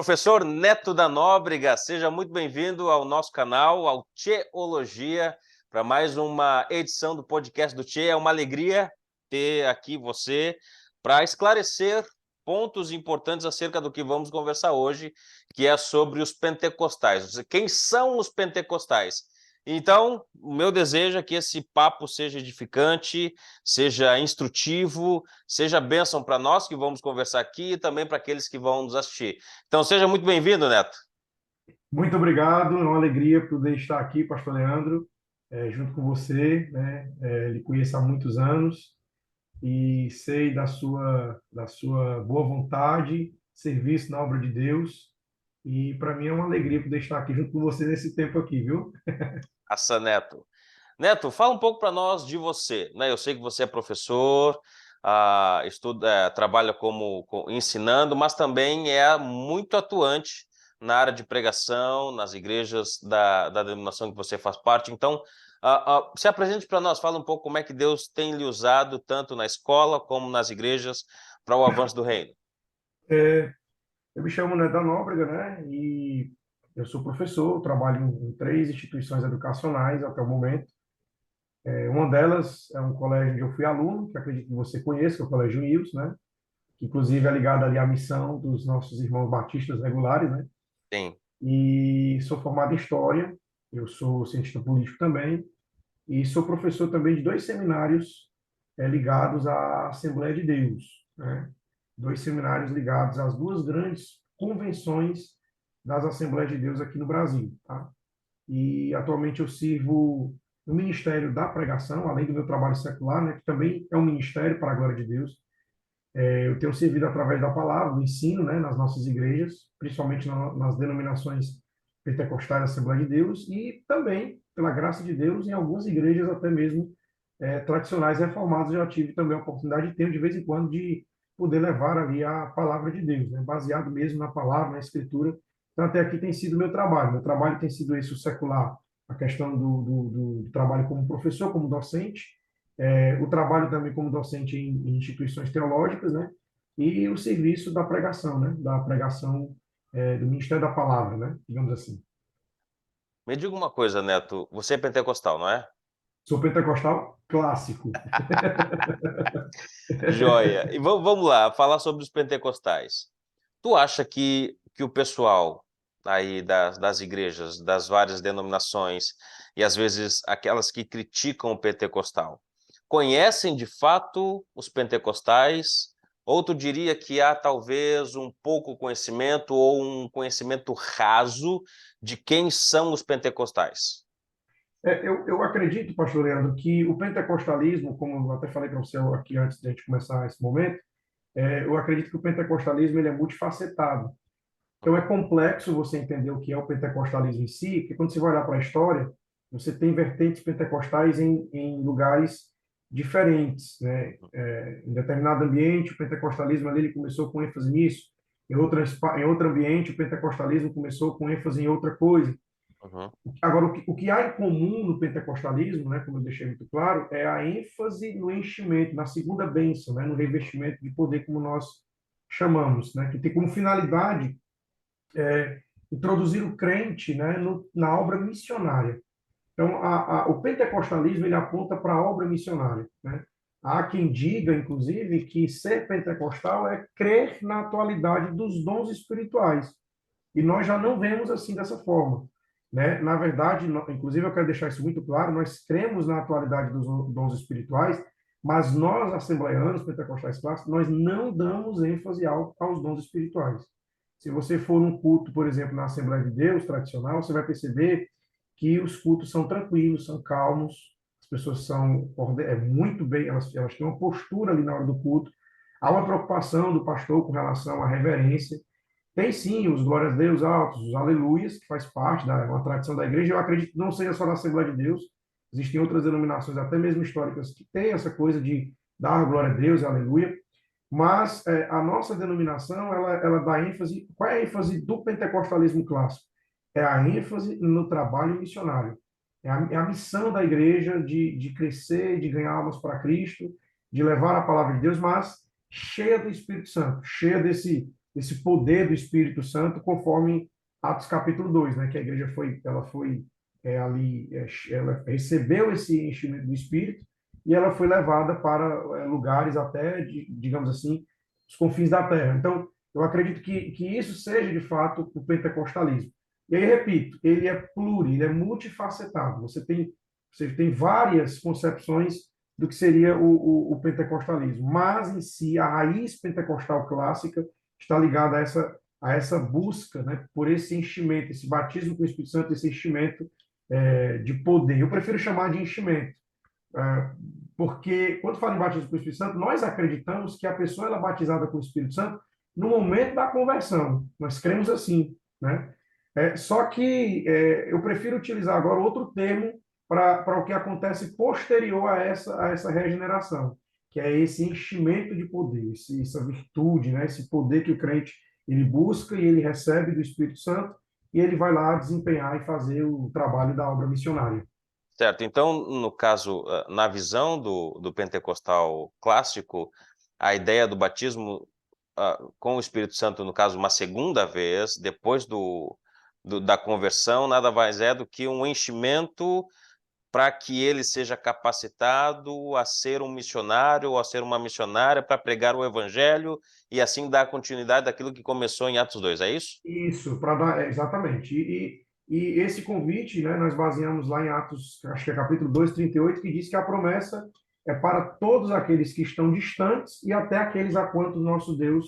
Professor Neto da Nóbrega, seja muito bem-vindo ao nosso canal, ao Teologia, para mais uma edição do podcast do Tchê. É uma alegria ter aqui você para esclarecer pontos importantes acerca do que vamos conversar hoje, que é sobre os pentecostais. Quem são os pentecostais? Então, o meu desejo é que esse papo seja edificante, seja instrutivo, seja bênção para nós que vamos conversar aqui e também para aqueles que vão nos assistir. Então, seja muito bem-vindo, Neto. Muito obrigado, é uma alegria poder estar aqui, Pastor Leandro, junto com você, né? Lhe conheço há muitos anos e sei da sua boa vontade, serviço na obra de Deus, e para mim é uma alegria poder estar aqui junto com você nesse tempo aqui, viu? Aça Neto. Neto, fala um pouco para nós de você, né? Eu sei que você é professor, trabalha ensinando, mas também é muito atuante na área de pregação, nas igrejas da denominação que você faz parte. Então, se apresente para nós, fala um pouco como é que Deus tem lhe usado, tanto na escola como nas igrejas, para o avanço do reino. Eu me chamo Neto da Nóbrega, né? E eu sou professor, trabalho em três instituições educacionais até o momento. Uma delas é um colégio onde eu fui aluno, que acredito que você conheça, que é o Colégio Wilson, né? Que inclusive é ligado ali à missão dos nossos irmãos batistas regulares, né? Sim. E sou formado em História, eu sou cientista político também, e sou professor também de dois seminários ligados à Assembleia de Deus, né? Dois seminários ligados às duas grandes convenções das Assembleias de Deus aqui no Brasil, tá? E atualmente eu sirvo no Ministério da Pregação, além do meu trabalho secular, né, que também é um ministério para a glória de Deus. Eu tenho servido através da palavra, do ensino, né, nas nossas igrejas, principalmente nas denominações pentecostais da Assembleia de Deus, e também, pela graça de Deus, em algumas igrejas até mesmo tradicionais reformadas, já tive também a oportunidade, de ter de vez em quando, de poder levar ali a palavra de Deus, né, baseado mesmo na palavra, na Escritura. Então, até aqui tem sido o meu trabalho. Meu trabalho tem sido esse, o secular, a questão do trabalho como professor, como docente, o trabalho também como docente em instituições teológicas, né? E o serviço da pregação, né? Da pregação do Ministério da Palavra, né? Digamos assim. Me diga uma coisa, Neto, você é pentecostal, não é? Sou pentecostal clássico. Joia. E vamos lá, falar sobre os pentecostais. Tu acha que o pessoal aí das igrejas, das várias denominações, e às vezes aquelas que criticam o pentecostal, conhecem de fato os pentecostais? Ou tu diria que há talvez um pouco conhecimento ou um conhecimento raso de quem são os pentecostais? Eu acredito, pastor Leandro, que o pentecostalismo, como eu até falei para você aqui antes de a gente começar esse momento, eu acredito que o pentecostalismo ele é multifacetado. Então, é Uhum, complexo você entender o que é o pentecostalismo em si, porque quando você vai olhar para a história, você tem vertentes pentecostais em lugares diferentes, né? Em determinado ambiente, o pentecostalismo ali ele começou com ênfase nisso. Em outro ambiente, o pentecostalismo começou com ênfase em outra coisa. uhum. Agora, o que há em comum no pentecostalismo, né, como eu deixei muito claro, é a ênfase no enchimento, na segunda bênção, né, no revestimento de poder, como nós chamamos, né, que tem como finalidade introduzir o crente, né, na obra missionária. Então, o pentecostalismo ele aponta para a obra missionária, né? Há quem diga, inclusive, que ser pentecostal é crer na atualidade dos dons espirituais. E nós já não vemos assim dessa forma, né? Na verdade, inclusive eu quero deixar isso muito claro, nós cremos na atualidade dos dons espirituais, mas nós, assembleianos, pentecostais clássicos, nós não damos ênfase aos dons espirituais. Se você for num culto, por exemplo, na Assembleia de Deus tradicional, você vai perceber que os cultos são tranquilos, são calmos, as pessoas são muito bem, elas têm uma postura ali na hora do culto. Há uma preocupação do pastor com relação à reverência. Tem sim os glórias a Deus altos, os aleluias, que faz parte da uma tradição da igreja. Eu acredito que não seja só da Assembleia de Deus, existem outras denominações, até mesmo históricas, que têm essa coisa de dar glória a Deus, aleluia. Mas a nossa denominação, ela dá ênfase. Qual é a ênfase do pentecostalismo clássico? É a ênfase no trabalho missionário. É a missão da igreja de crescer, de ganhar almas para Cristo, de levar a palavra de Deus, mas cheia do Espírito Santo, cheia desse poder do Espírito Santo, conforme Atos capítulo 2, né? Que a igreja foi ali, ela recebeu esse enchimento do Espírito e ela foi levada para lugares até, digamos assim, os confins da terra. Então, eu acredito que isso seja, de fato, o pentecostalismo. E aí, repito, ele é ele é multifacetado. Você tem várias concepções do que seria o pentecostalismo, mas em si a raiz pentecostal clássica está ligada a essa busca, né, por esse enchimento, esse batismo com o Espírito Santo, esse enchimento de poder. Eu prefiro chamar de enchimento, é, porque quando fala em batismo com o Espírito Santo, nós acreditamos que a pessoa ela é batizada com o Espírito Santo no momento da conversão. Nós cremos assim, né? Só que eu prefiro utilizar agora outro termo para o que acontece posterior a essa regeneração, que é esse enchimento de poder, essa virtude, né? Esse poder que o crente ele busca e ele recebe do Espírito Santo e ele vai lá desempenhar e fazer o trabalho da obra missionária. Certo. Então, no caso, na visão do pentecostal clássico, a ideia do batismo com o Espírito Santo, no caso, uma segunda vez, depois da conversão, nada mais é do que um enchimento para que ele seja capacitado a ser um missionário ou a ser uma missionária para pregar o evangelho e assim dar continuidade daquilo que começou em Atos 2, é isso? Isso, para dar, exatamente. E esse convite, né, nós baseamos lá em Atos, acho que é capítulo 2, 38, que diz que a promessa é para todos aqueles que estão distantes e até aqueles a quanto o nosso Deus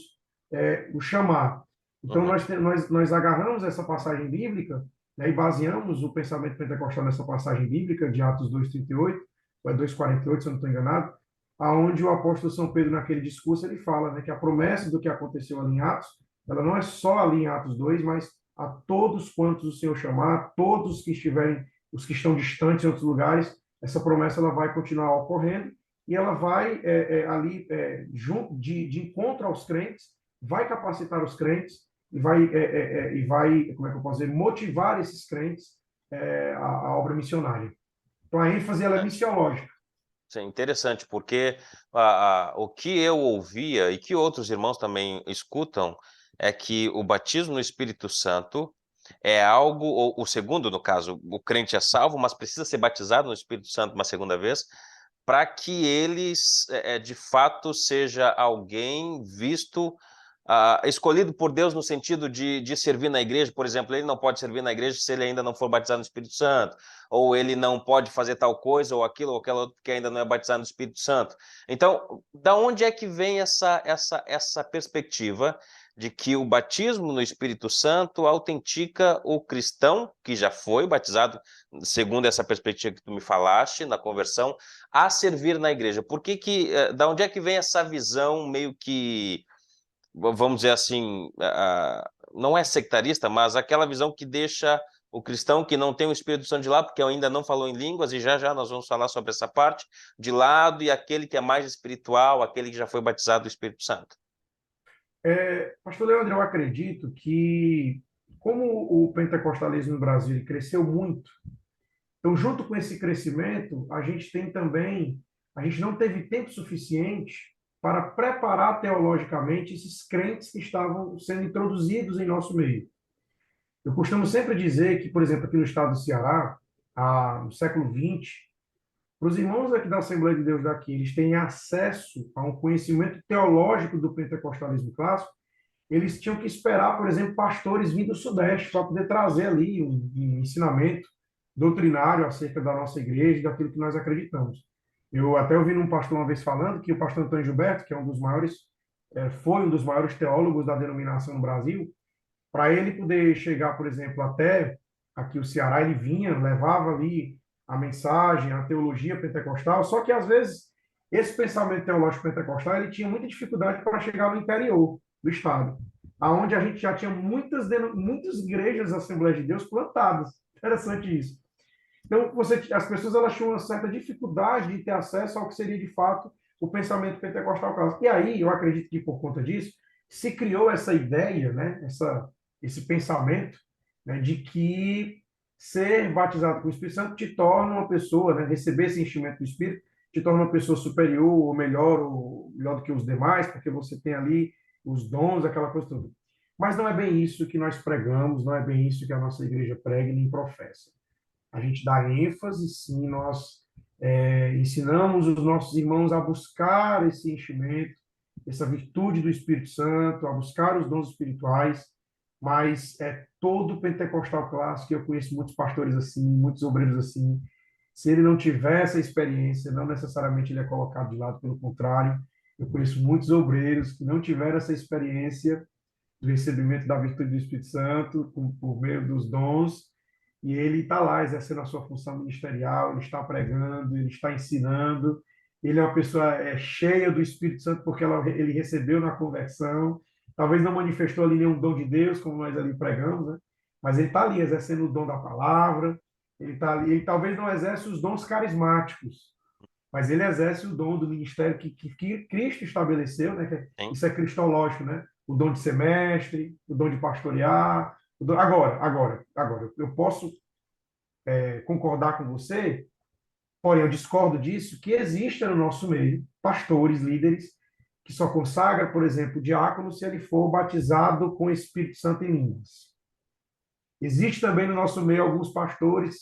o chamar. Então, Uhum. nós agarramos essa passagem bíblica, né, e baseamos o pensamento pentecostal nessa passagem bíblica de Atos 2, 38, ou é 2, 48, se eu não estou enganado, aonde o apóstolo São Pedro, naquele discurso, ele fala, né, que a promessa do que aconteceu ali em Atos ela não é só ali em Atos 2, mas a todos quantos o Senhor chamar, todos que estiverem, os que estão distantes em outros lugares, essa promessa ela vai continuar ocorrendo e ela vai ali de encontro aos crentes, vai capacitar os crentes e vai, como é que eu posso dizer, motivar esses crentes a obra missionária. Então a ênfase ela é missiológica. Isso é interessante, porque o que eu ouvia e que outros irmãos também escutam é que o batismo no Espírito Santo é algo, o segundo, no caso, o crente é salvo, mas precisa ser batizado no Espírito Santo uma segunda vez, para que ele, de fato, seja alguém visto, escolhido por Deus no sentido de servir na igreja. Por exemplo, ele não pode servir na igreja se ele ainda não for batizado no Espírito Santo, ou ele não pode fazer tal coisa, ou aquilo, ou aquela outra, porque ainda não é batizado no Espírito Santo. Então, da onde é que vem essa perspectiva de que o batismo no Espírito Santo autentica o cristão que já foi batizado, segundo essa perspectiva que tu me falaste, na conversão, a servir na igreja? Da onde é que vem essa visão meio que, vamos dizer assim, não é sectarista, mas aquela visão que deixa o cristão que não tem o Espírito Santo de lado, porque ainda não falou em línguas, e já já nós vamos falar sobre essa parte, de lado, e aquele que é mais espiritual, aquele que já foi batizado do Espírito Santo? Pastor Leandro, eu acredito que, como o pentecostalismo no Brasil ele cresceu muito, então, junto com esse crescimento, a gente não teve tempo suficiente para preparar teologicamente esses crentes que estavam sendo introduzidos em nosso meio. Eu costumo sempre dizer que, por exemplo, aqui no estado do Ceará, no século XX, para os irmãos aqui da Assembleia de Deus daqui, eles têm acesso a um conhecimento teológico do pentecostalismo clássico, eles tinham que esperar, por exemplo, pastores vindo do Sudeste para poder trazer ali um ensinamento doutrinário acerca da nossa igreja, daquilo que nós acreditamos. Eu até ouvi um pastor uma vez falando que o pastor Antônio Gilberto, que é foi um dos maiores teólogos da denominação no Brasil, para ele poder chegar, por exemplo, até aqui o Ceará, ele vinha, levava ali a mensagem, a teologia pentecostal, só que às vezes esse pensamento teológico pentecostal ele tinha muita dificuldade para chegar no interior do estado, aonde a gente já tinha muitas igrejas Assembleias de Deus plantadas. Interessante isso. Então, as pessoas elas tinham uma certa dificuldade de ter acesso ao que seria de fato o pensamento pentecostal clássico. E aí, eu acredito que por conta disso, se criou essa ideia, né, esse pensamento, né, de que ser batizado com o Espírito Santo te torna uma pessoa, né, receber esse enchimento do Espírito, te torna uma pessoa superior ou melhor do que os demais, porque você tem ali os dons, aquela coisa toda. Mas não é bem isso que nós pregamos, não é bem isso que a nossa igreja prega e nem professa. A gente dá ênfase, sim, nós ensinamos os nossos irmãos a buscar esse enchimento, essa virtude do Espírito Santo, a buscar os dons espirituais, mas é todo pentecostal clássico, eu conheço muitos pastores assim, muitos obreiros assim, se ele não tiver essa experiência, não necessariamente ele é colocado de lado, pelo contrário, eu conheço muitos obreiros que não tiveram essa experiência do recebimento da virtude do Espírito Santo por meio dos dons, e ele está lá exercendo a sua função ministerial, ele está pregando, ele está ensinando, ele é uma pessoa cheia do Espírito Santo porque ele recebeu na conversão, talvez não manifestou ali nenhum dom de Deus, como nós ali pregamos, né? Mas ele está ali exercendo o dom da palavra, ele está ali, ele talvez não exerce os dons carismáticos, mas ele exerce o dom do ministério que Cristo estabeleceu, né? Sim. Isso é cristológico, né? O dom de ser mestre, o dom de pastorear. Agora, eu posso concordar com você, porém eu discordo disso, que exista no nosso meio pastores, líderes, que só consagra, por exemplo, o diácono se ele for batizado com o Espírito Santo em línguas. Existe também no nosso meio alguns pastores,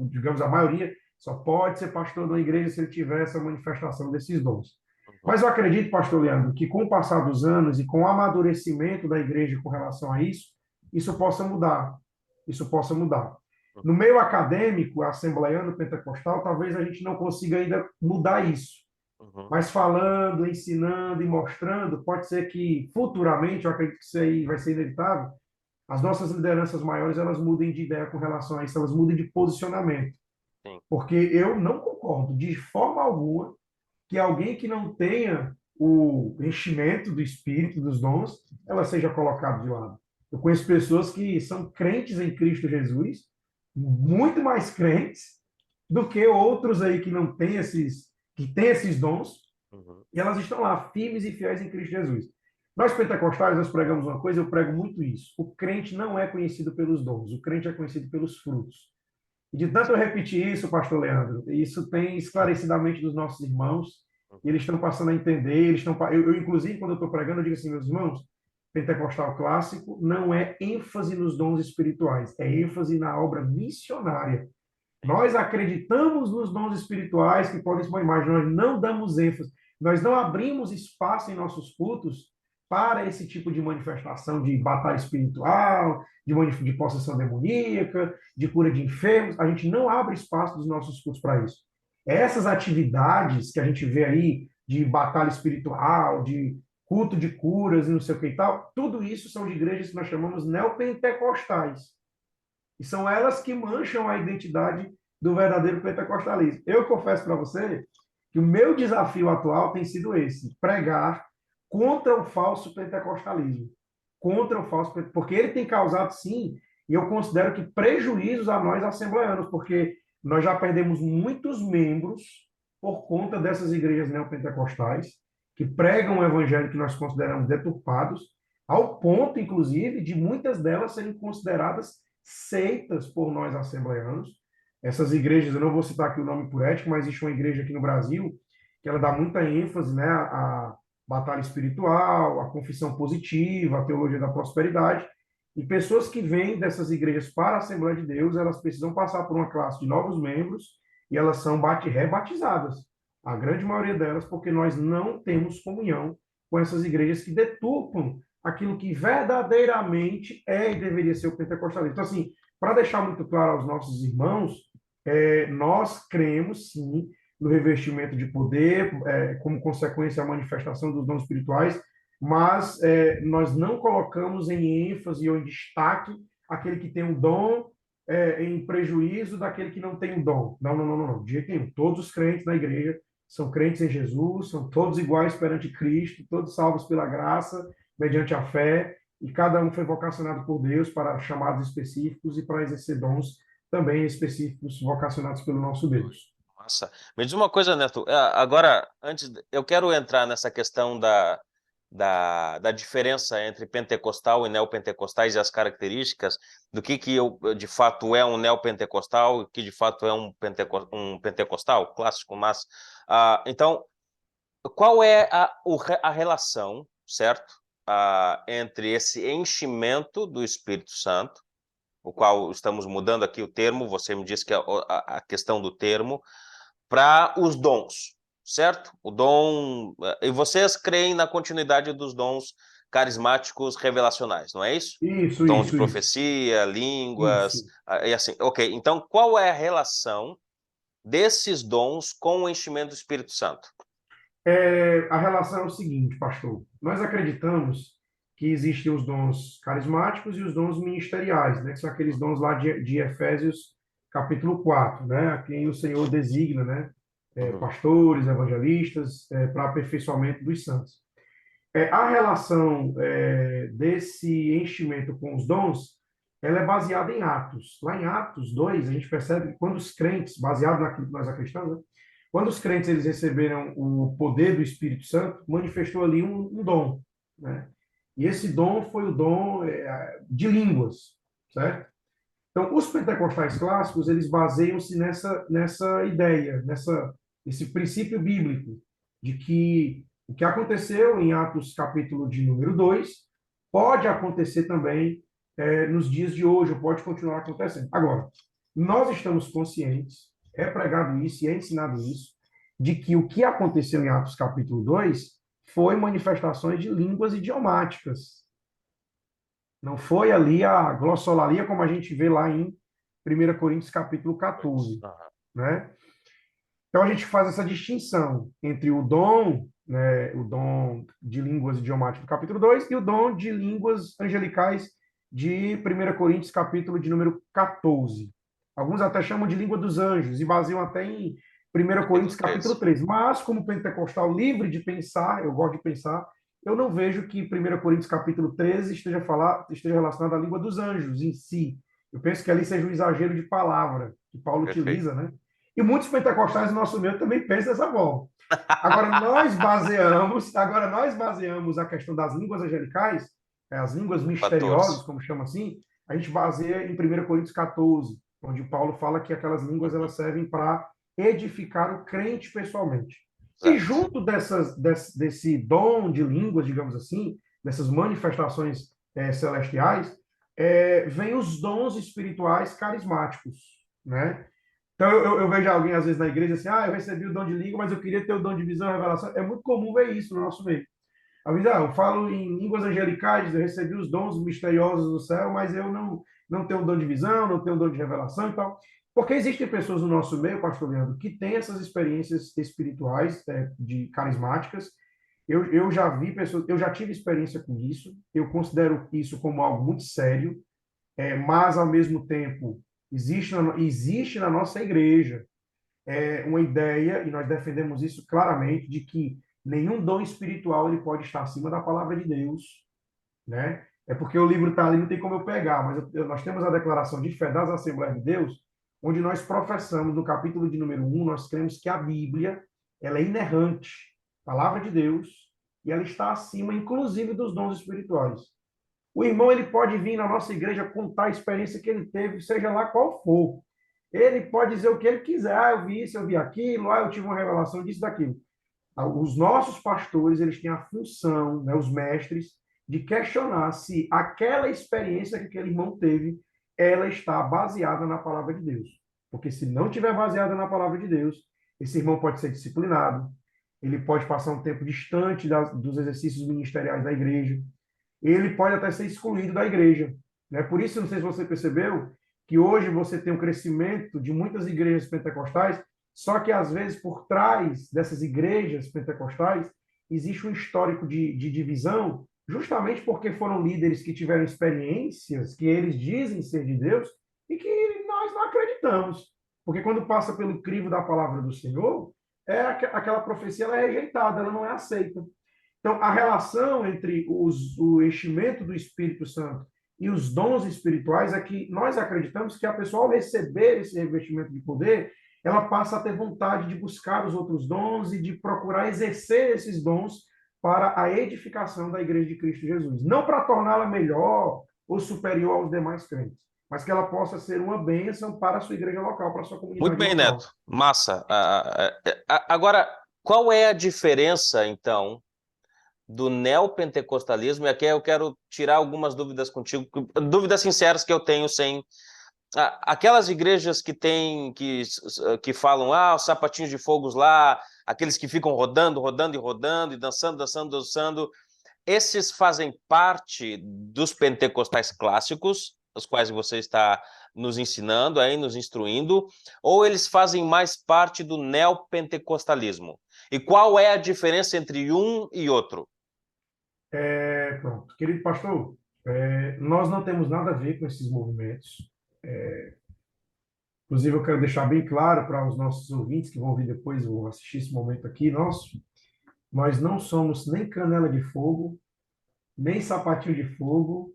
digamos a maioria, só pode ser pastor da igreja se ele tiver essa manifestação desses dons. Uhum. Mas eu acredito, pastor Leandro, que com o passar dos anos e com o amadurecimento da igreja com relação a isso, isso possa mudar. Isso possa mudar. No meio acadêmico, assembleiano, pentecostal, talvez a gente não consiga ainda mudar isso. Uhum. Mas falando, ensinando e mostrando, pode ser que futuramente, eu acredito que isso aí vai ser inevitável, as nossas lideranças maiores, elas mudem de ideia com relação a isso, elas mudem de posicionamento. Sim. Porque eu não concordo de forma alguma que alguém que não tenha o enchimento do Espírito, dos dons, ela seja colocada de lado. Eu conheço pessoas que são crentes em Cristo Jesus, muito mais crentes do que outros aí que têm esses dons, Uhum. e elas estão lá, firmes e fiéis em Cristo Jesus. Nós pentecostais, nós pregamos uma coisa, eu prego muito isso. O crente não é conhecido pelos dons, o crente é conhecido pelos frutos. E de tanto eu repetir isso, pastor Leandro, isso tem esclarecidamente dos nossos irmãos, e Uhum. eles estão passando a entender, inclusive, quando eu estou pregando, eu digo assim, meus irmãos, pentecostal clássico não é ênfase nos dons espirituais, é ênfase na obra missionária. Sim. Nós acreditamos nos dons espirituais que podem se uma imagem, nós não damos ênfase, nós não abrimos espaço em nossos cultos para esse tipo de manifestação de batalha espiritual, de possessão demoníaca, de cura de enfermos. A gente não abre espaço dos nossos cultos para isso. Essas atividades que a gente vê aí de batalha espiritual, de culto de curas e não sei o que e tal, tudo isso são de igrejas que nós chamamos neopentecostais. E são elas que mancham a identidade do verdadeiro pentecostalismo. Eu confesso para você que o meu desafio atual tem sido esse: pregar contra o falso pentecostalismo. Contra o falso, porque ele tem causado, sim, e eu considero que prejuízos a nós assembleanos, porque nós já perdemos muitos membros por conta dessas igrejas neopentecostais, que pregam o evangelho que nós consideramos deturpados, ao ponto, inclusive, de muitas delas serem consideradas seitas por nós assembleanos. Essas igrejas, eu não vou citar aqui o nome por ética, mas existe uma igreja aqui no Brasil que ela dá muita ênfase, né, à batalha espiritual, à confissão positiva, à teologia da prosperidade. E pessoas que vêm dessas igrejas para a Assembleia de Deus, elas precisam passar por uma classe de novos membros e elas são rebatizadas. A grande maioria delas, porque nós não temos comunhão com essas igrejas que deturpam aquilo que verdadeiramente é e deveria ser o pentecostalismo. Então, assim, para deixar muito claro aos nossos irmãos, nós cremos, sim, no revestimento de poder, como consequência a manifestação dos dons espirituais, mas nós não colocamos em ênfase ou em destaque aquele que tem o dom em prejuízo daquele que não tem o dom. Não, não, não, não, não. De jeito nenhum. Todos os crentes na igreja são crentes em Jesus, são todos iguais perante Cristo, todos salvos pela graça, mediante a fé, e cada um foi vocacionado por Deus para chamados específicos e para exercer dons também específicos vocacionados pelo nosso Deus. Nossa, me diz uma coisa, Neto. Agora, eu quero entrar nessa questão da diferença entre pentecostal e neopentecostais e as características do que de fato é um neopentecostal e que de fato é um pentecostal clássico, mas então, qual é a relação, certo? entre esse enchimento do Espírito Santo, o qual estamos mudando aqui o termo, você me disse que a questão do termo, para os dons, certo? O dom. E vocês creem na continuidade dos dons carismáticos revelacionais, não é isso? Isso, Dons de isso, isso. profecia, línguas, Isso. e assim. Ok, então qual é a relação desses dons com o enchimento do Espírito Santo? A relação é o seguinte, pastor. Nós acreditamos que existem os dons carismáticos e os dons ministeriais, né? Que são aqueles dons lá de Efésios, capítulo 4, né? A quem o Senhor designa, né? Uhum. Pastores, evangelistas, para aperfeiçoamento dos santos. A relação desse enchimento com os dons, ela é baseada em Atos. Lá em Atos 2, a gente percebe que quando os crentes, baseado naquilo que nós acreditamos, né? Quando os crentes eles receberam o poder do Espírito Santo, manifestou ali um dom, né? E esse dom foi o dom de línguas, certo? Então, os pentecostais clássicos, eles baseiam-se nessa ideia, esse princípio bíblico, de que o que aconteceu em Atos capítulo de número 2 pode acontecer também nos dias de hoje, ou pode continuar acontecendo. Agora, nós estamos conscientes, é pregado isso e é ensinado isso, de que o que aconteceu em Atos capítulo 2 foi manifestações de línguas idiomáticas. Não foi ali a glossolalia como a gente vê lá em 1 Coríntios capítulo 14, Aham. né? Então a gente faz essa distinção entre o dom, né, o dom de línguas idiomáticas do capítulo 2 e o dom de línguas angelicais de 1 Coríntios capítulo de número 14. Alguns até chamam de língua dos anjos e baseiam até em 1 Coríntios Capítulo capítulo 13. 3. Mas como pentecostal livre de pensar, eu gosto de pensar, eu não vejo que 1 Coríntios capítulo 13 esteja relacionado à língua dos anjos em si. Eu penso que ali seja um exagero de palavra que Paulo Perfeito. utiliza, né? E muitos pentecostais do nosso meio também pensam dessa forma. Agora nós baseamos a questão das línguas angelicais, as línguas misteriosas, 14. como chama assim, a gente baseia em 1 Coríntios 14, onde Paulo fala que aquelas línguas elas Uhum. servem para edificar o crente pessoalmente. E Exato. junto desse dom de línguas, digamos assim, dessas manifestações celestiais, vem os dons espirituais carismáticos, né? Então, eu vejo alguém, às vezes, na igreja assim, eu recebi o dom de língua, mas eu queria ter o dom de visão e revelação. É muito comum ver isso no nosso meio. Às vezes, eu falo em línguas angelicais, eu recebi os dons misteriosos do céu, mas eu não tenho o dom de visão, não tenho o dom de revelação e tal. Porque existem pessoas no nosso meio, pastor Leandro, que têm essas experiências espirituais, de carismáticas. Eu já vi pessoas, eu já tive experiência com isso, eu considero isso como algo muito sério, mas, ao mesmo tempo, existe na nossa igreja uma ideia, e nós defendemos isso claramente, de que nenhum dom espiritual ele pode estar acima da palavra de Deus, né? É porque o livro está ali, não tem como eu pegar, mas nós temos a declaração de fé das Assembleias de Deus, onde nós professamos, no capítulo de número 1, nós cremos que a Bíblia ela é inerrante, palavra de Deus, e ela está acima, inclusive, dos dons espirituais. O irmão ele pode vir na nossa igreja contar a experiência que ele teve, seja lá qual for. Ele pode dizer o que ele quiser. Eu vi isso, eu vi aquilo, eu tive uma revelação disso, daquilo. Os nossos pastores, eles têm a função, né, os mestres, de questionar se aquela experiência que aquele irmão teve, ela está baseada na palavra de Deus. Porque se não tiver baseada na palavra de Deus, esse irmão pode ser disciplinado, ele pode passar um tempo distante dos exercícios ministeriais da igreja, ele pode até ser excluído da igreja. Né? Por isso, não sei se você percebeu, que hoje você tem um crescimento de muitas igrejas pentecostais, só que às vezes por trás dessas igrejas pentecostais existe um histórico de divisão, justamente porque foram líderes que tiveram experiências que eles dizem ser de Deus e que nós não acreditamos. Porque quando passa pelo crivo da palavra do Senhor, aquela profecia ela é rejeitada, ela não é aceita. Então, a relação entre o enchimento do Espírito Santo e os dons espirituais é que nós acreditamos que a pessoa, ao receber esse revestimento de poder, ela passa a ter vontade de buscar os outros dons e de procurar exercer esses dons para a edificação da Igreja de Cristo Jesus. Não para torná-la melhor ou superior aos demais crentes, mas que ela possa ser uma bênção para a sua igreja local, para a sua Muito comunidade bem, local. Neto. Massa. Agora, qual é a diferença, então, do neopentecostalismo, e aqui eu quero tirar algumas dúvidas contigo, dúvidas sinceras que eu tenho sem... Aquelas igrejas que falam, os sapatinhos de fogos lá, aqueles que ficam rodando, rodando e rodando, e dançando, dançando, dançando, esses fazem parte dos pentecostais clássicos, os quais você está nos ensinando, aí, nos instruindo, ou eles fazem mais parte do neopentecostalismo? E qual é a diferença entre um e outro? Pronto. Querido pastor, nós não temos nada a ver com esses movimentos. Inclusive, eu quero deixar bem claro para os nossos ouvintes que vão vir depois, vão assistir esse momento aqui nosso, nós não somos nem canela de fogo, nem sapatinho de fogo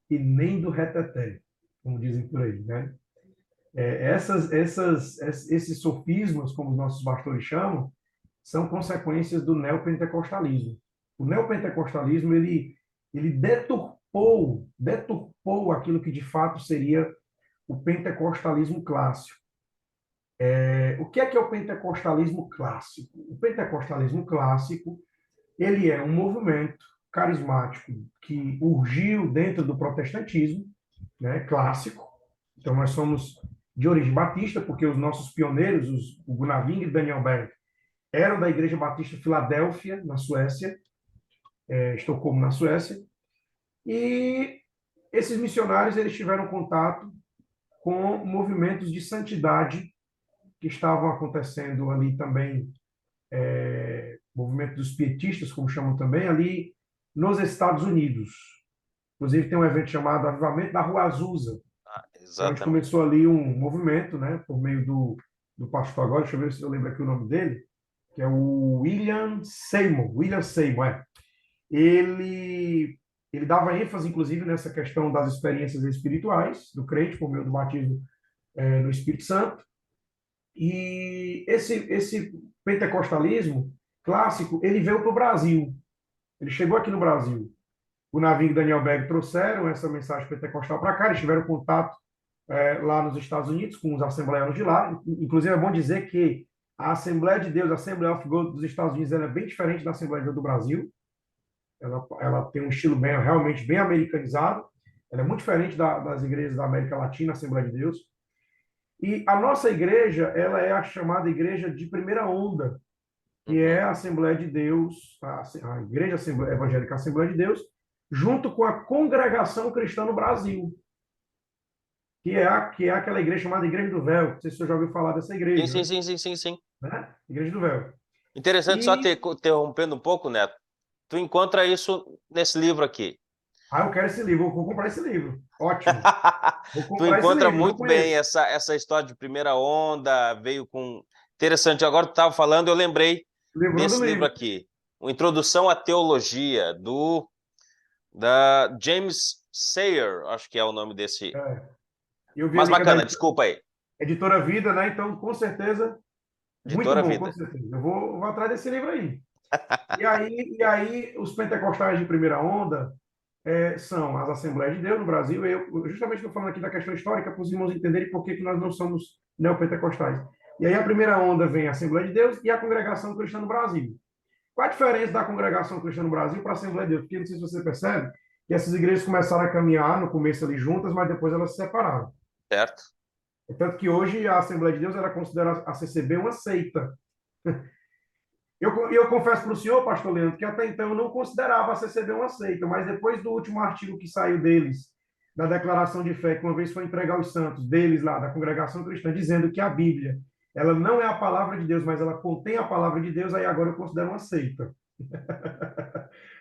e nem do reteté, como dizem por aí, né? Esses sofismas, como os nossos pastores chamam, são consequências do neopentecostalismo. O neopentecostalismo, ele deturpou aquilo que de fato seria o pentecostalismo clássico. O que é o pentecostalismo clássico? O pentecostalismo clássico, ele é um movimento carismático que urgiu dentro do protestantismo, né, clássico. Então, nós somos de origem batista, porque os nossos pioneiros, o Gunnar Wing e Daniel Berg, eram da Igreja Batista Filadélfia, na Suécia, Estocolmo, na Suécia. E esses missionários eles tiveram contato com movimentos de santidade que estavam acontecendo ali também, movimento dos pietistas, como chamam também, ali nos Estados Unidos. Inclusive, tem um evento chamado Avivamento da Rua Azusa, onde Exatamente. começou ali um movimento, né, por meio do pastor agora, deixa eu ver se eu lembro aqui o nome dele, que é o William Seymour, ele dava ênfase, inclusive, nessa questão das experiências espirituais do crente, por meio do batismo no Espírito Santo. E esse pentecostalismo clássico, ele veio para o Brasil. Ele chegou aqui no Brasil. O Naving e Daniel Berg trouxeram essa mensagem pentecostal para cá, eles tiveram contato lá nos Estados Unidos com os assembleanos de lá. Inclusive, é bom dizer que a Assembleia de Deus, a Assembleia of God dos Estados Unidos, ela é bem diferente da Assembleia de Deus do Brasil. Ela tem um estilo realmente bem americanizado. Ela é muito diferente das igrejas da América Latina, a Assembleia de Deus. E a nossa igreja, ela é a chamada igreja de primeira onda, que é a Assembleia de Deus, a Igreja Evangélica Assembleia de Deus, junto com a Congregação Cristã no Brasil, que é aquela igreja chamada Igreja do Véu. Não sei se você já ouviu falar dessa Sim, igreja, sim, né? sim, sim, sim, sim. Igreja do Véu. Interessante, só te E, interrompendo um pouco, Neto. Tu encontra isso nesse livro aqui. eu quero esse livro, vou comprar esse livro. Ótimo. Vou Tu comprar esse encontra livro, não muito bem conheço. essa história de primeira onda, veio com... Interessante, agora tu estava falando, eu lembrei Lembrou do desse livro livro. aqui, uma Introdução à Teologia, da James Sayer, acho que é o nome desse. É. Eu vi Mas ali que é da bacana, desculpa aí. Editora Vida, né? Então, com certeza, muito Editora bom, com Vida. certeza. Eu vou atrás desse livro aí. E aí, os pentecostais de primeira onda são as Assembleias de Deus no Brasil. Eu justamente estou falando aqui da questão histórica para os irmãos entenderem por que nós não somos neopentecostais. E aí, a primeira onda vem a Assembleia de Deus e a Congregação Cristã no Brasil. Qual a diferença da Congregação Cristã no Brasil para a Assembleia de Deus? Porque não sei se você percebe que essas igrejas começaram a caminhar no começo ali juntas, mas depois elas se separaram. Certo? Tanto que hoje a Assembleia de Deus ela considera a CCB uma seita. Eu confesso para o senhor, pastor Leandro, que até então eu não considerava a CCB uma seita, mas depois do último artigo que saiu deles, da declaração de fé, que uma vez foi entregue aos santos, deles lá, da congregação cristã, dizendo que a Bíblia, ela não é a palavra de Deus, mas ela contém a palavra de Deus, aí agora eu considero uma seita.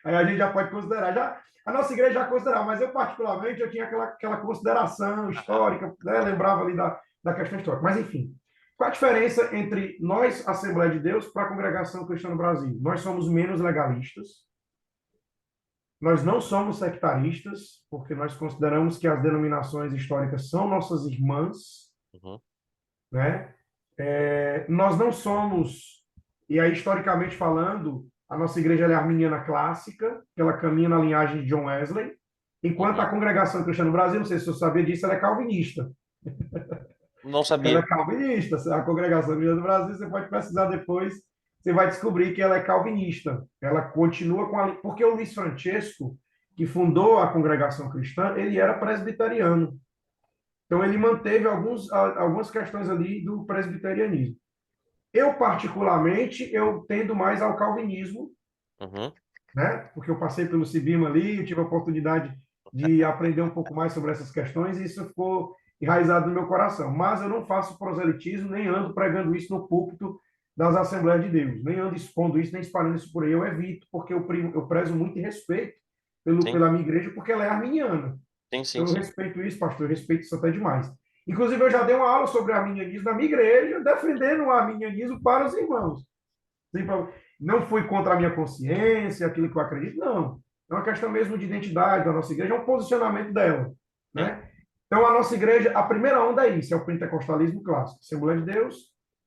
Aí a gente já pode considerar, a nossa igreja já considerava, mas eu particularmente eu tinha aquela consideração histórica, né? Lembrava ali da questão histórica. Mas enfim, qual a diferença entre nós, Assembleia de Deus, para a Congregação Cristã no Brasil? Nós somos menos legalistas, nós não somos sectaristas, porque nós consideramos que as denominações históricas são nossas irmãs, Uhum. né? Nós não somos, e aí historicamente falando, a nossa igreja é arminiana clássica, que ela caminha na linhagem de John Wesley, enquanto a Uhum. Congregação Cristã no Brasil, não sei se você sabia disso, ela é calvinista. Não Ela é sabia. calvinista. A Congregação Cristã do Brasil, você pode pesquisar depois, você vai descobrir que ela é calvinista. Ela continua com a... Porque o Luiz Francesco, que fundou a congregação cristã, ele era presbiteriano. Então, ele manteve algumas questões ali do presbiterianismo. Eu, particularmente, eu tendo mais ao calvinismo, Uhum. né? Porque eu passei pelo CIBIMA ali, eu tive a oportunidade de aprender um pouco mais sobre essas questões e isso ficou enraizado no meu coração. Mas eu não faço proselitismo, nem ando pregando isso no púlpito das Assembleias de Deus, nem ando expondo isso, nem espalhando isso por aí. Eu evito, porque eu prezo muito e respeito Sim, pela minha igreja, porque ela é arminiana. sim, sim, Então, eu sim. respeito isso, pastor, eu respeito isso até demais. Inclusive, eu já dei uma aula sobre arminianismo na minha igreja, defendendo o arminianismo para os irmãos. Não fui contra a minha consciência, aquilo que eu acredito, não. É uma questão mesmo de identidade da nossa igreja, é um posicionamento dela, Sim, né? Então, a nossa igreja, a primeira onda é isso, é o pentecostalismo clássico, Assembleia de Deus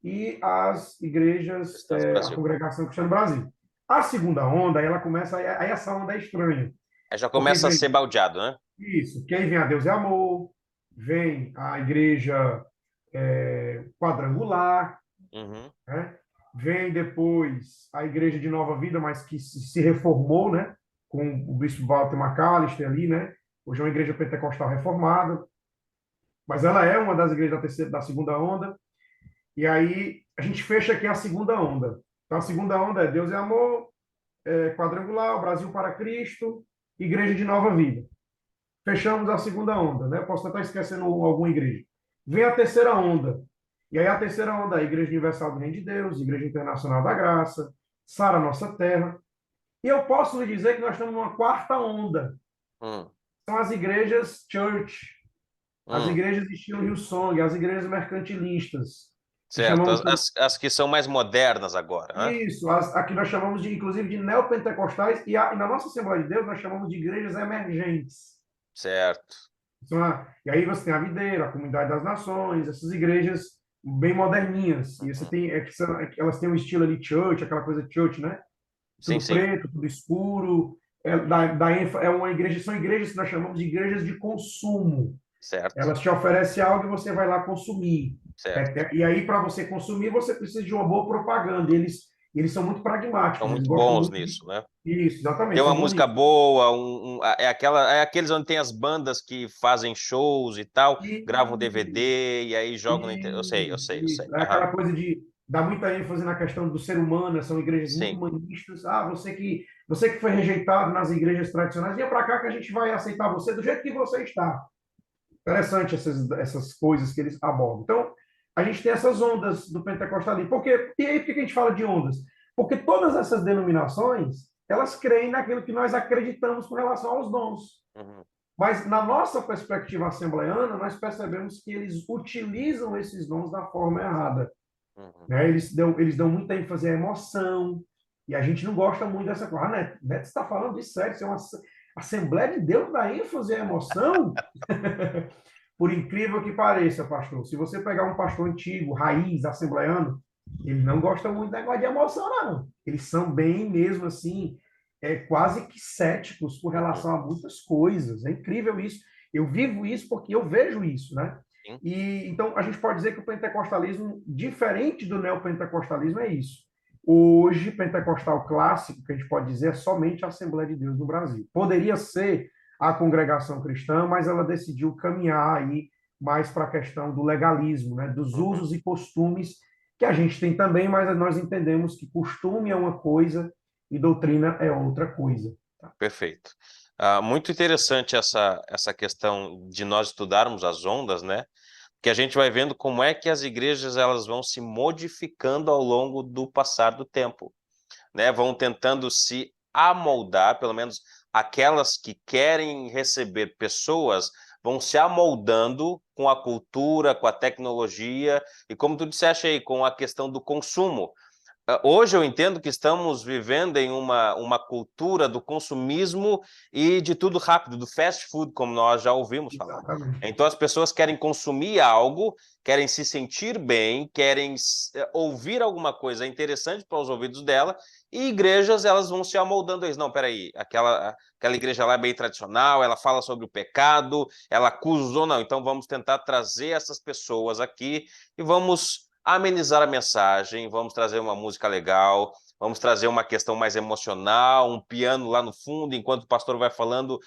e as igrejas, Cristãos do a Brasil. congregação cristã no Brasil. A segunda onda, ela começa, aí essa onda é estranha, Aí já porque começa a ser vem baldeado, né? isso, quem vem a Deus é amor, vem a igreja quadrangular, Uhum. né? Vem depois a Igreja de Nova Vida, mas que se reformou, né? Com o bispo Walter McAllister ali, né? Hoje é uma igreja pentecostal reformada, mas ela é uma das igrejas da segunda onda. E aí a gente fecha aqui a segunda onda. Então a segunda onda é Deus é amor, quadrangular, o Brasil para Cristo, Igreja de Nova Vida. Fechamos a segunda onda, né? Posso estar esquecendo alguma igreja. Vem a terceira onda. E aí a terceira onda é a Igreja Universal do Reino de Deus, Igreja Internacional da Graça, Sara Nossa Terra. E eu posso lhe dizer que nós estamos numa quarta onda. Hum, São as igrejas church, as hum. igrejas de estilo Hillsong, as igrejas mercantilistas, que Certo. chamamos As que são mais modernas agora, né? isso, aqui nós chamamos de, inclusive, de neopentecostais, e na nossa Assembleia de Deus nós chamamos de igrejas emergentes. Certo. E aí você tem a Videira, a Comunidade das Nações, essas igrejas bem moderninhas. E você Uhum. tem, elas têm um estilo ali church, aquela coisa church, né? Sim, Tudo sim. preto, tudo escuro. É uma igreja, são igrejas que nós chamamos de igrejas de consumo. Certo. Elas te oferecem algo e você vai lá consumir. Certo. E aí, para você consumir, você precisa de uma boa propaganda. Eles são muito São pragmáticos, eles muito gostam bons muito de... nisso, né? Isso, Tem exatamente, uma são bons música nisso. boa, é aqueles onde tem as bandas que fazem shows e tal, gravam DVD e aí jogam na internet. Eu sei. Isso. É Aham. aquela coisa de dar muita ênfase na questão do ser humano, são igrejas muito Sim. humanistas. Ah, você que foi rejeitado nas igrejas tradicionais, venha para cá que a gente vai aceitar você do jeito que você está. Interessante essas coisas que eles abordam. Então, a gente tem essas ondas do pentecostalismo. E aí, por que a gente fala de ondas? Porque todas essas denominações, elas creem naquilo que nós acreditamos com relação aos dons. Uhum. Mas, na nossa perspectiva assembleiana, nós percebemos que eles utilizam esses dons da forma errada. Uhum. Né? Eles dão muita ênfase à emoção, e a gente não gosta muito dessa coisa. Ah, Neto, você está falando de sério? Isso é uma Assembleia de Deus dá ênfase à emoção? Por incrível que pareça, pastor, se você pegar um pastor antigo, raiz, assembleiano, ele não gosta muito da negócio de emoção, não. Eles são bem mesmo assim, quase que céticos com Uhum. relação a muitas coisas. É incrível isso. Eu vivo isso porque eu vejo isso, né? Sim. E então a gente pode dizer que o pentecostalismo, diferente do neopentecostalismo, é isso. Hoje, pentecostal clássico, que a gente pode dizer, é somente a Assembleia de Deus no Brasil. Poderia ser a congregação cristã, mas ela decidiu caminhar aí mais para a questão do legalismo, né? Dos Uhum. usos e costumes que a gente tem também, mas nós entendemos que costume é uma coisa e doutrina é outra coisa. Tá? Perfeito. Muito interessante essa questão de nós estudarmos as ondas, né? Que a gente vai vendo como é que as igrejas elas vão se modificando ao longo do passar do tempo, né? Vão tentando se amoldar, pelo menos aquelas que querem receber pessoas vão se amoldando com a cultura, com a tecnologia e como tu disseste aí, com a questão do consumo. Hoje eu entendo que estamos vivendo em uma cultura do consumismo e de tudo rápido, do fast food, como nós já ouvimos falar. Exatamente. Então as pessoas querem consumir algo, querem se sentir bem, querem ouvir alguma coisa interessante para os ouvidos dela, e igrejas elas vão se amoldando a isso. Não, peraí, aquela igreja lá é bem tradicional, ela fala sobre o pecado, ela acusa ou não, então vamos tentar trazer essas pessoas aqui e vamos amenizar a mensagem, vamos trazer uma música legal, vamos trazer uma questão mais emocional, um piano lá no fundo, enquanto o pastor vai falando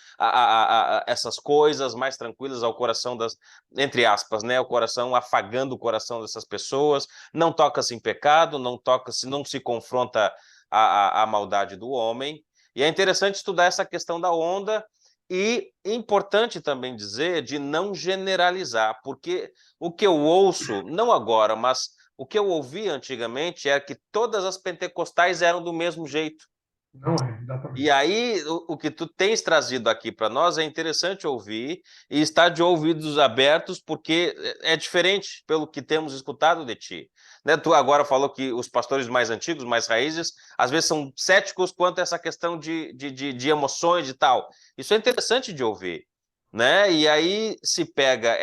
essas coisas mais tranquilas ao coração das, entre aspas, né? O coração, afagando o coração dessas pessoas. Não toca-se em pecado, não se confronta a maldade do homem. E é interessante estudar essa questão da onda. E importante também dizer de não generalizar, porque o que eu ouço, não agora, mas o que eu ouvi antigamente é que todas as pentecostais eram do mesmo jeito. Não é, E exatamente. aí, o que tu tens trazido aqui para nós é interessante ouvir e estar de ouvidos abertos, porque é diferente pelo que temos escutado de ti. Né? Tu agora falou que os pastores mais antigos, mais raízes, às vezes são céticos quanto a essa questão de emoções e tal. Isso é interessante de ouvir. Né? E aí se pega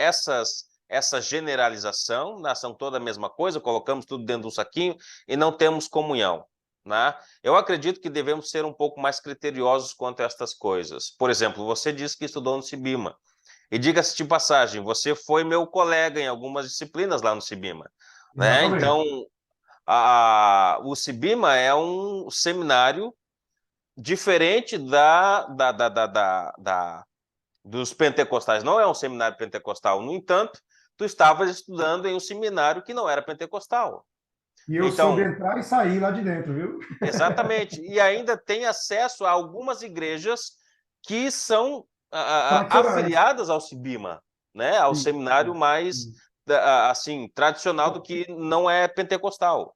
essa generalização, né? São toda a mesma coisa, colocamos tudo dentro de um saquinho e não temos comunhão. Né? Eu acredito que devemos ser um pouco mais criteriosos quanto a estas coisas. Por exemplo, você disse que estudou no Cibima. E diga-se de passagem, você foi meu colega em algumas disciplinas lá no Cibima. Né? Exatamente. Então, o Cibima é um seminário diferente dos pentecostais. Não é um seminário pentecostal. No entanto, tu estavas estudando em um seminário que não era pentecostal. E eu soube Então, entrar e sair lá de dentro, viu? exatamente. E ainda tem acesso a algumas igrejas que são Tradicionais. afiliadas ao Cibima, né? Ao Isso, seminário mais isso. assim tradicional do que não é pentecostal.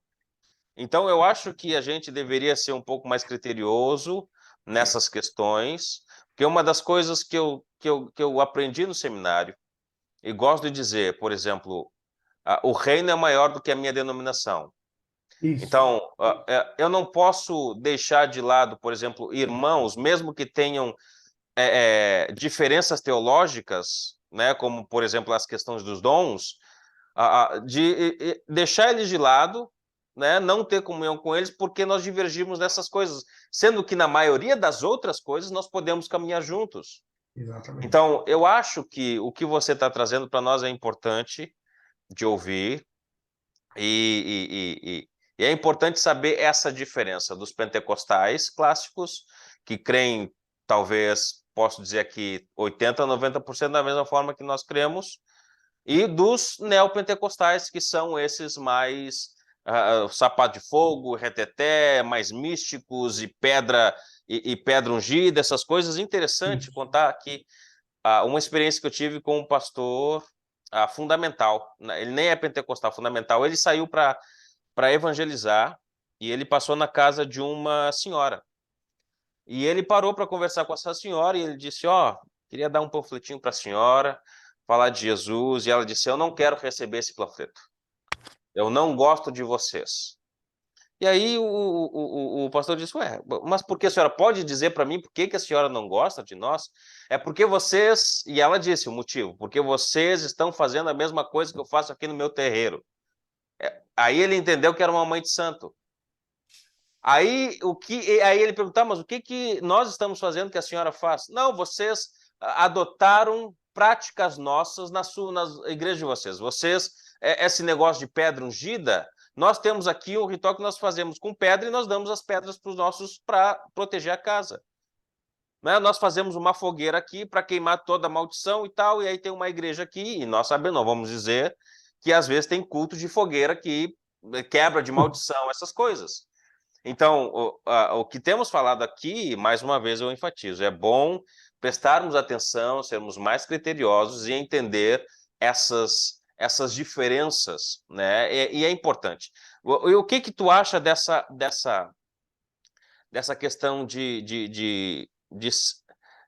Então eu acho que a gente deveria ser um pouco mais criterioso nessas questões, porque uma das coisas que eu aprendi no seminário, e gosto de dizer, por exemplo, o reino é maior do que a minha denominação. Isso. Então, eu não posso deixar de lado, por exemplo, irmãos, mesmo que tenham diferenças teológicas, né, como, por exemplo, as questões dos dons, de deixar eles de lado, né, não ter comunhão com eles, porque nós divergimos nessas coisas, sendo que na maioria das outras coisas nós podemos caminhar juntos. Exatamente. Então, eu acho que o que você está trazendo para nós é importante de ouvir, e é importante saber essa diferença dos pentecostais clássicos, que creem, talvez, posso dizer aqui, 80%, 90% da mesma forma que nós cremos, e dos neopentecostais, que são esses mais sapato de fogo, reteté, mais místicos e pedra ungida, essas coisas. Interessante Isso. contar aqui uma experiência que eu tive com um pastor fundamental. Ele nem é pentecostal, fundamental. Ele saiu para evangelizar e ele passou na casa de uma senhora. E ele parou para conversar com essa senhora e ele disse: Ó, queria dar um panfletinho para a senhora, falar de Jesus. E ela disse: Eu não quero receber esse panfleto. Eu não gosto de vocês. E aí o pastor disse: Ué, mas por que a senhora pode dizer para mim por que a senhora não gosta de nós? É porque vocês, e ela disse o motivo, porque vocês estão fazendo a mesma coisa que eu faço aqui no meu terreiro. Aí ele entendeu que era uma mãe de santo. Aí ele perguntava, mas o que nós estamos fazendo que a senhora faz? Não, vocês adotaram práticas nossas nas igrejas de vocês. Esse negócio de pedra ungida, nós temos aqui um ritual que nós fazemos com pedra e nós damos as pedras para os nossos para proteger a casa. Né? Nós fazemos uma fogueira aqui para queimar toda a maldição e tal, e aí tem uma igreja aqui, e nós sabemos, não vamos dizer que às vezes tem culto de fogueira que quebra de maldição, essas coisas. Então, o que temos falado aqui, mais uma vez eu enfatizo, é bom prestarmos atenção, sermos mais criteriosos e entender essas diferenças, né? E é importante. O que tu acha dessa questão de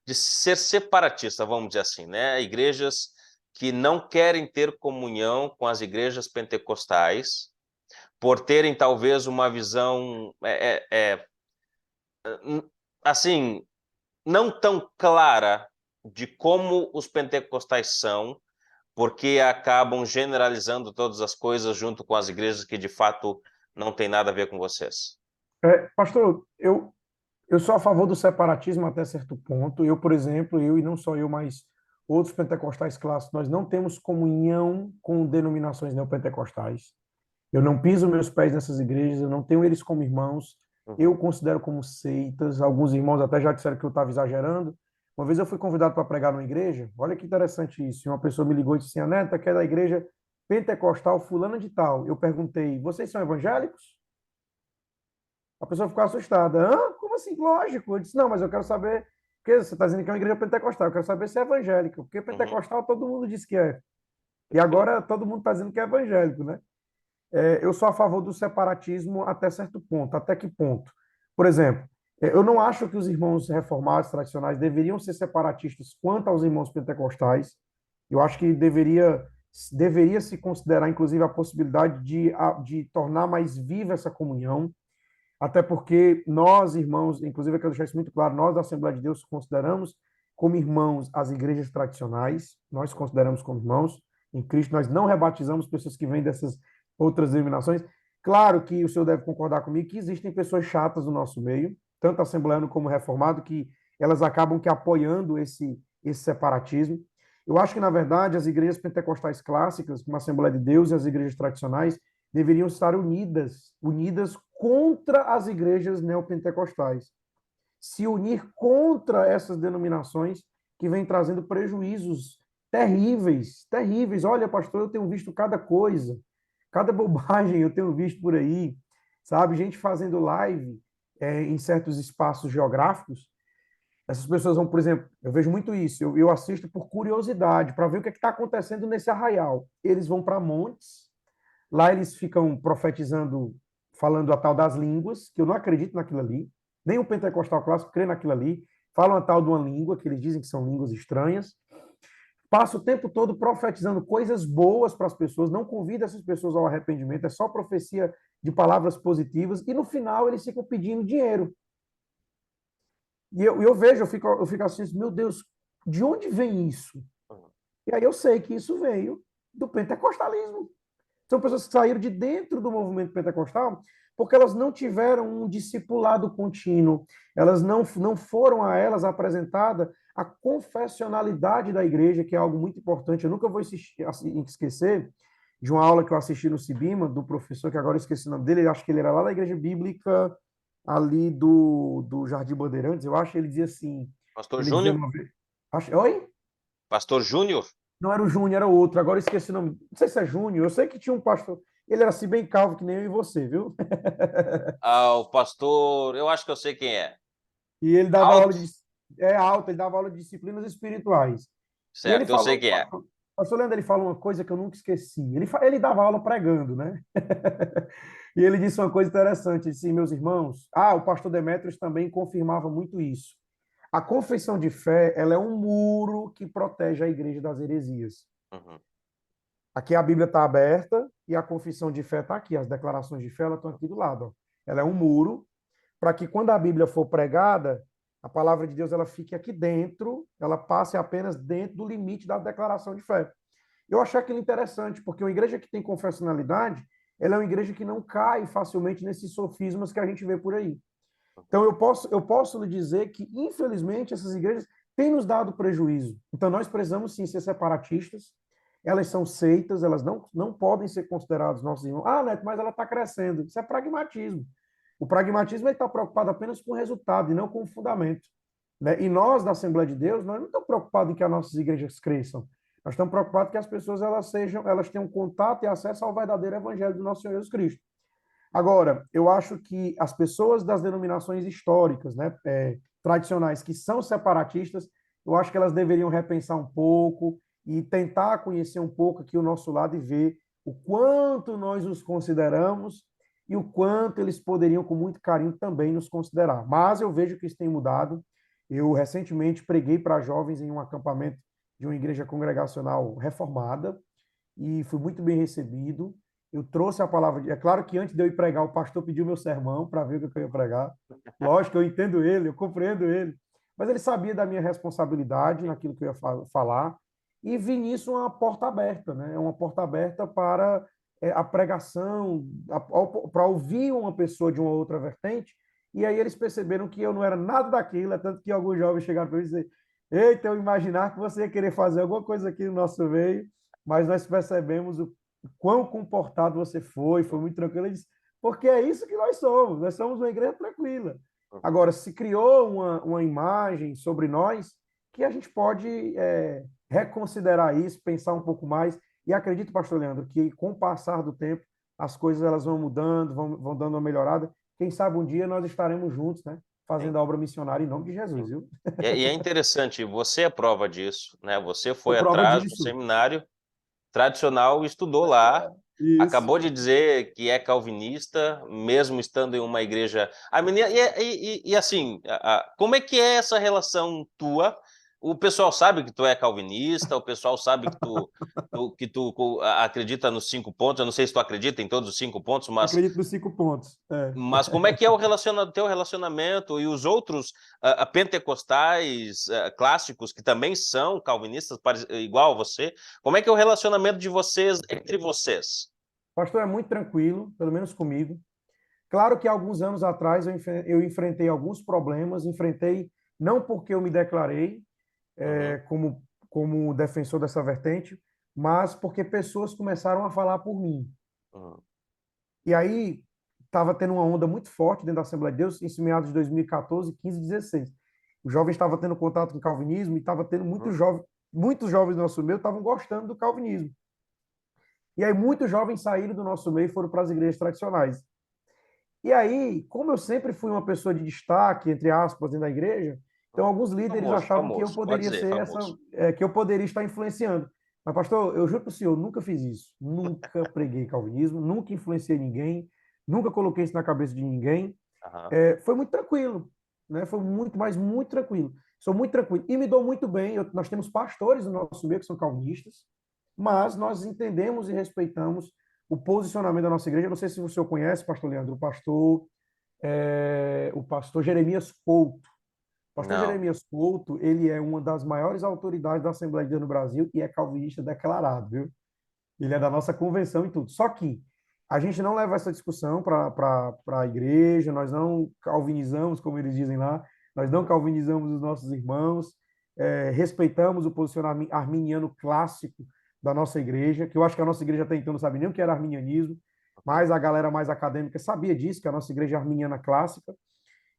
ser separatista, vamos dizer assim, né? Igrejas que não querem ter comunhão com as igrejas pentecostais, por terem talvez uma visão assim, não tão clara de como os pentecostais são, porque acabam generalizando todas as coisas junto com as igrejas que de fato não tem nada a ver com vocês. Pastor, eu sou a favor do separatismo até certo ponto. Eu, por exemplo, eu e não só eu, mas outros pentecostais clássicos, nós não temos comunhão com denominações neopentecostais. Eu não piso meus pés nessas igrejas, eu não tenho eles como irmãos, eu Uhum, considero como seitas. Alguns irmãos até já disseram que eu estava exagerando. Uma vez eu fui convidado para pregar numa igreja, olha que interessante isso. E uma pessoa me ligou e disse assim: Neto, que é da igreja pentecostal fulana de tal. Eu perguntei: vocês são evangélicos? A pessoa ficou assustada. Hã? Como assim? Lógico. Eu disse: não, mas eu quero saber, porque você está dizendo que é uma igreja pentecostal, eu quero saber se é evangélica, porque uhum, pentecostal todo mundo diz que é. E agora todo mundo está dizendo que é evangélico, né? Eu sou a favor do separatismo até certo ponto. Até que ponto? Por exemplo, eu não acho que os irmãos reformados tradicionais deveriam ser separatistas quanto aos irmãos pentecostais. Eu acho que deveria se considerar, inclusive, a possibilidade de tornar mais viva essa comunhão, até porque nós, irmãos, inclusive eu quero deixar isso muito claro, nós da Assembleia de Deus consideramos como irmãos as igrejas tradicionais, nós consideramos como irmãos em Cristo, nós não rebatizamos pessoas que vêm dessas outras denominações. Claro que o senhor deve concordar comigo que existem pessoas chatas no nosso meio, tanto assembleano como reformado, que elas acabam que apoiando esse separatismo. Eu acho que, na verdade, as igrejas pentecostais clássicas, como a Assembleia de Deus e as igrejas tradicionais, deveriam estar unidas contra as igrejas neopentecostais, se unir contra essas denominações que vêm trazendo prejuízos terríveis, terríveis. Olha, pastor, eu tenho visto cada coisa, cada bobagem eu tenho visto por aí, sabe? Gente fazendo live em certos espaços geográficos. Essas pessoas vão, por exemplo, eu vejo muito isso, eu assisto por curiosidade, para ver o que está acontecendo nesse arraial. Eles vão para montes, lá eles ficam profetizando, falando a tal das línguas, que eu não acredito naquilo ali. Nem o pentecostal clássico crê naquilo ali. Falam a tal de uma língua, que eles dizem que são línguas estranhas. Passa o tempo todo profetizando coisas boas para as pessoas, não convida essas pessoas ao arrependimento, é só profecia de palavras positivas, e no final eles ficam pedindo dinheiro. E eu vejo, eu fico assim, meu Deus, de onde vem isso? uhum. E aí eu sei que isso veio do pentecostalismo. São pessoas que saíram de dentro do movimento pentecostal porque elas não tiveram um discipulado contínuo, elas não foram a elas apresentada a confessionalidade da igreja, que é algo muito importante. Eu nunca vou esquecer de uma aula que eu assisti no Cibima, do professor, que agora eu esqueci o nome dele, acho que ele era lá da igreja bíblica, ali do Jardim Bandeirantes, eu acho, ele dizia assim, Pastor ele dizia Júnior? uma vez, oi? Pastor Júnior? Não era o Júnior, era outro. Agora eu esqueci o nome. Não sei se é Júnior. Eu sei que tinha um pastor. Ele era assim bem calvo que nem eu e você, viu? Ah, o pastor, eu acho que eu sei quem é. E ele dava aula Alto? de ele dava aula de disciplinas espirituais. E ele Certo, eu sei falou, quem é. pastor Leandro, ele falou uma coisa que eu nunca esqueci. Ele dava aula pregando, né? E ele disse uma coisa interessante, ele disse, meus irmãos, o pastor Demetrios também confirmava muito isso. A confissão de fé, ela é um muro que protege a igreja das heresias. Uhum, Aqui a Bíblia está aberta e a confissão de fé está aqui. As declarações de fé elas estão aqui do lado. Ó. Ela é um muro para que quando a Bíblia for pregada, a palavra de Deus ela fique aqui dentro, ela passe apenas dentro do limite da declaração de fé. Eu achei aquilo interessante, porque uma igreja que tem confessionalidade, ela é uma igreja que não cai facilmente nesses sofismas que a gente vê por aí. Então eu posso lhe dizer que, infelizmente, essas igrejas têm nos dado prejuízo. Então nós precisamos sim ser separatistas. Elas são seitas, elas não podem ser consideradas nossos irmãos. Neto, mas ela está crescendo. Isso é pragmatismo. O pragmatismo está preocupado apenas com o resultado e não com o fundamento. Né? E nós, da Assembleia de Deus, nós não estamos preocupados em que as nossas igrejas cresçam. Nós estamos preocupados que as pessoas elas tenham contato e acesso ao verdadeiro evangelho do nosso Senhor Jesus Cristo. Agora, eu acho que as pessoas das denominações históricas, né, tradicionais, que são separatistas, eu acho que elas deveriam repensar um pouco e tentar conhecer um pouco aqui o nosso lado e ver o quanto nós os consideramos e o quanto eles poderiam, com muito carinho, também nos considerar. Mas eu vejo que isso tem mudado. Eu recentemente preguei para jovens em um acampamento de uma igreja congregacional reformada e fui muito bem recebido. Eu trouxe a palavra. É claro que antes de eu ir pregar, o pastor pediu meu sermão para ver o que eu ia pregar. Lógico, eu entendo ele, eu compreendo ele. Mas ele sabia da minha responsabilidade naquilo que eu ia falar. E vi nisso uma porta aberta, né? Uma porta aberta para a pregação, para ouvir uma pessoa de uma outra vertente. E aí eles perceberam que eu não era nada daquilo, é tanto que alguns jovens chegaram para mim e dizer: Eita, eu imaginar que você ia querer fazer alguma coisa aqui no nosso meio, mas nós percebemos quão comportado você foi muito tranquilo. Ele disse, porque é isso que nós somos uma igreja tranquila. Uhum. Agora, se criou uma imagem sobre nós que a gente pode reconsiderar isso, pensar um pouco mais. E acredito, pastor Leandro, que com o passar do tempo, as coisas elas vão mudando, vão dando uma melhorada. Quem sabe um dia nós estaremos juntos, né? Sim, Fazendo a obra missionária em nome de Jesus, sim. viu? E é interessante, você é prova disso, né? Você Sou foi prova atrás do disso. seminário tradicional, estudou lá, Isso. acabou de dizer que é calvinista, mesmo estando em uma igreja. A menina, assim, como é que é essa relação tua? O pessoal sabe que tu é calvinista, o pessoal sabe que tu acredita nos 5 pontos. Eu não sei se tu acredita em todos os 5 pontos, Acredito nos 5 pontos. É. mas como é que é o teu relacionamento e os outros pentecostais clássicos, que também são calvinistas, igual a você, como é que é o relacionamento de vocês entre vocês? Pastor, é muito tranquilo, pelo menos comigo. Claro que alguns anos atrás eu enfrentei alguns problemas, enfrentei não porque eu me declarei Uhum, como defensor dessa vertente, mas porque pessoas começaram a falar por mim. uhum, E aí estava tendo uma onda muito forte dentro da Assembleia de Deus, em meados de 2014, 15, 16. Os jovens estavam tendo contato com o calvinismo e estava tendo uhum. muitos jovens do nosso meio estavam gostando do calvinismo. E aí muitos jovens saíram do nosso meio e foram para as igrejas tradicionais. E aí, como eu sempre fui uma pessoa de destaque, entre aspas, dentro da igreja, então alguns líderes Famoso, achavam que eu famoso, pode poderia dizer, ser famoso. que eu poderia estar influenciando. Mas, pastor, eu juro para o senhor, nunca fiz isso. Nunca preguei calvinismo, nunca influenciei ninguém, nunca coloquei isso na cabeça de ninguém. Aham. Foi muito tranquilo, né? Foi muito, mas muito tranquilo. Sou muito tranquilo. E me dou muito bem. Nós temos pastores no nosso meio que são calvinistas, mas nós entendemos e respeitamos o posicionamento da nossa igreja. Eu não sei se o senhor conhece, pastor Leandro, o pastor Jeremias Couto. O pastor Não. Jeremias Couto, ele é uma das maiores autoridades da Assembleia de Deus no Brasil e é calvinista declarado, viu? Ele é da nossa convenção e tudo. Só que a gente não leva essa discussão para a igreja, nós não calvinizamos, como eles dizem lá, nós não calvinizamos os nossos irmãos, respeitamos o posicionamento arminiano clássico da nossa igreja, que eu acho que a nossa igreja até então não sabia nem o que era arminianismo, Uhum. mas a galera mais acadêmica sabia disso, que a nossa igreja é arminiana clássica,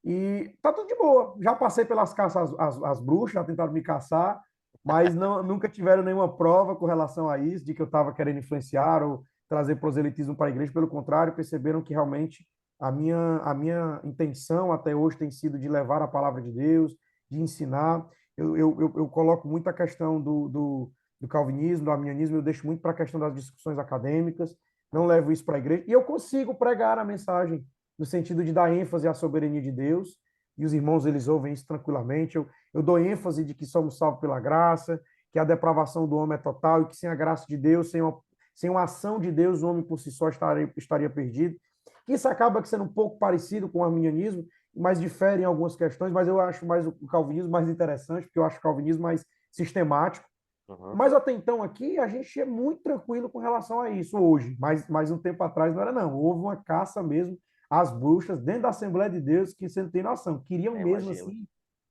e tá tudo de boa. Já passei pelas caças às bruxas, já tentaram me caçar, mas nunca tiveram nenhuma prova com relação a isso, de que eu estava querendo influenciar ou trazer proselitismo para a igreja. Pelo contrário, perceberam que realmente a minha intenção até hoje tem sido de levar a palavra de Deus, de ensinar. Eu coloco muito a questão do calvinismo, do arminianismo, eu deixo muito para a questão das discussões acadêmicas, não levo isso para a igreja, e eu consigo pregar a mensagem no sentido de dar ênfase à soberania de Deus, e os irmãos eles ouvem isso tranquilamente. Eu dou ênfase de que somos salvos pela graça, que a depravação do homem é total e que sem a graça de Deus, sem uma ação de Deus, o homem por si só estaria perdido. Isso acaba sendo um pouco parecido com o arminianismo, mas difere em algumas questões, mas eu acho mais o calvinismo mais interessante, porque eu acho o calvinismo mais sistemático. Uhum. Mas até então aqui a gente é muito tranquilo com relação a isso hoje, mas um tempo atrás não era não. Houve uma caça mesmo às bruxas dentro da Assembleia de Deus que você não tem noção. Queriam Eu mesmo imagino. assim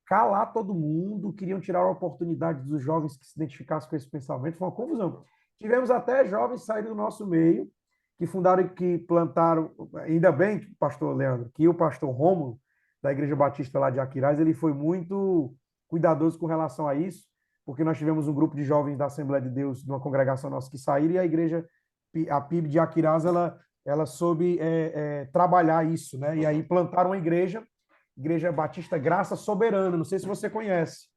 calar todo mundo, queriam tirar a oportunidade dos jovens que se identificassem com esse pensamento. Foi uma confusão. Tivemos até jovens saírem do nosso meio, que fundaram, que plantaram, ainda bem, pastor Leandro, que o pastor Rômulo, da Igreja Batista lá de Aquiraz, ele foi muito cuidadoso com relação a isso, porque nós tivemos um grupo de jovens da Assembleia de Deus, de uma congregação nossa, que saíram, e a igreja, a PIB de Aquiraz, ela soube trabalhar isso, né? E aí Uhum. plantaram uma Igreja Batista Graça Soberana, não sei se você conhece,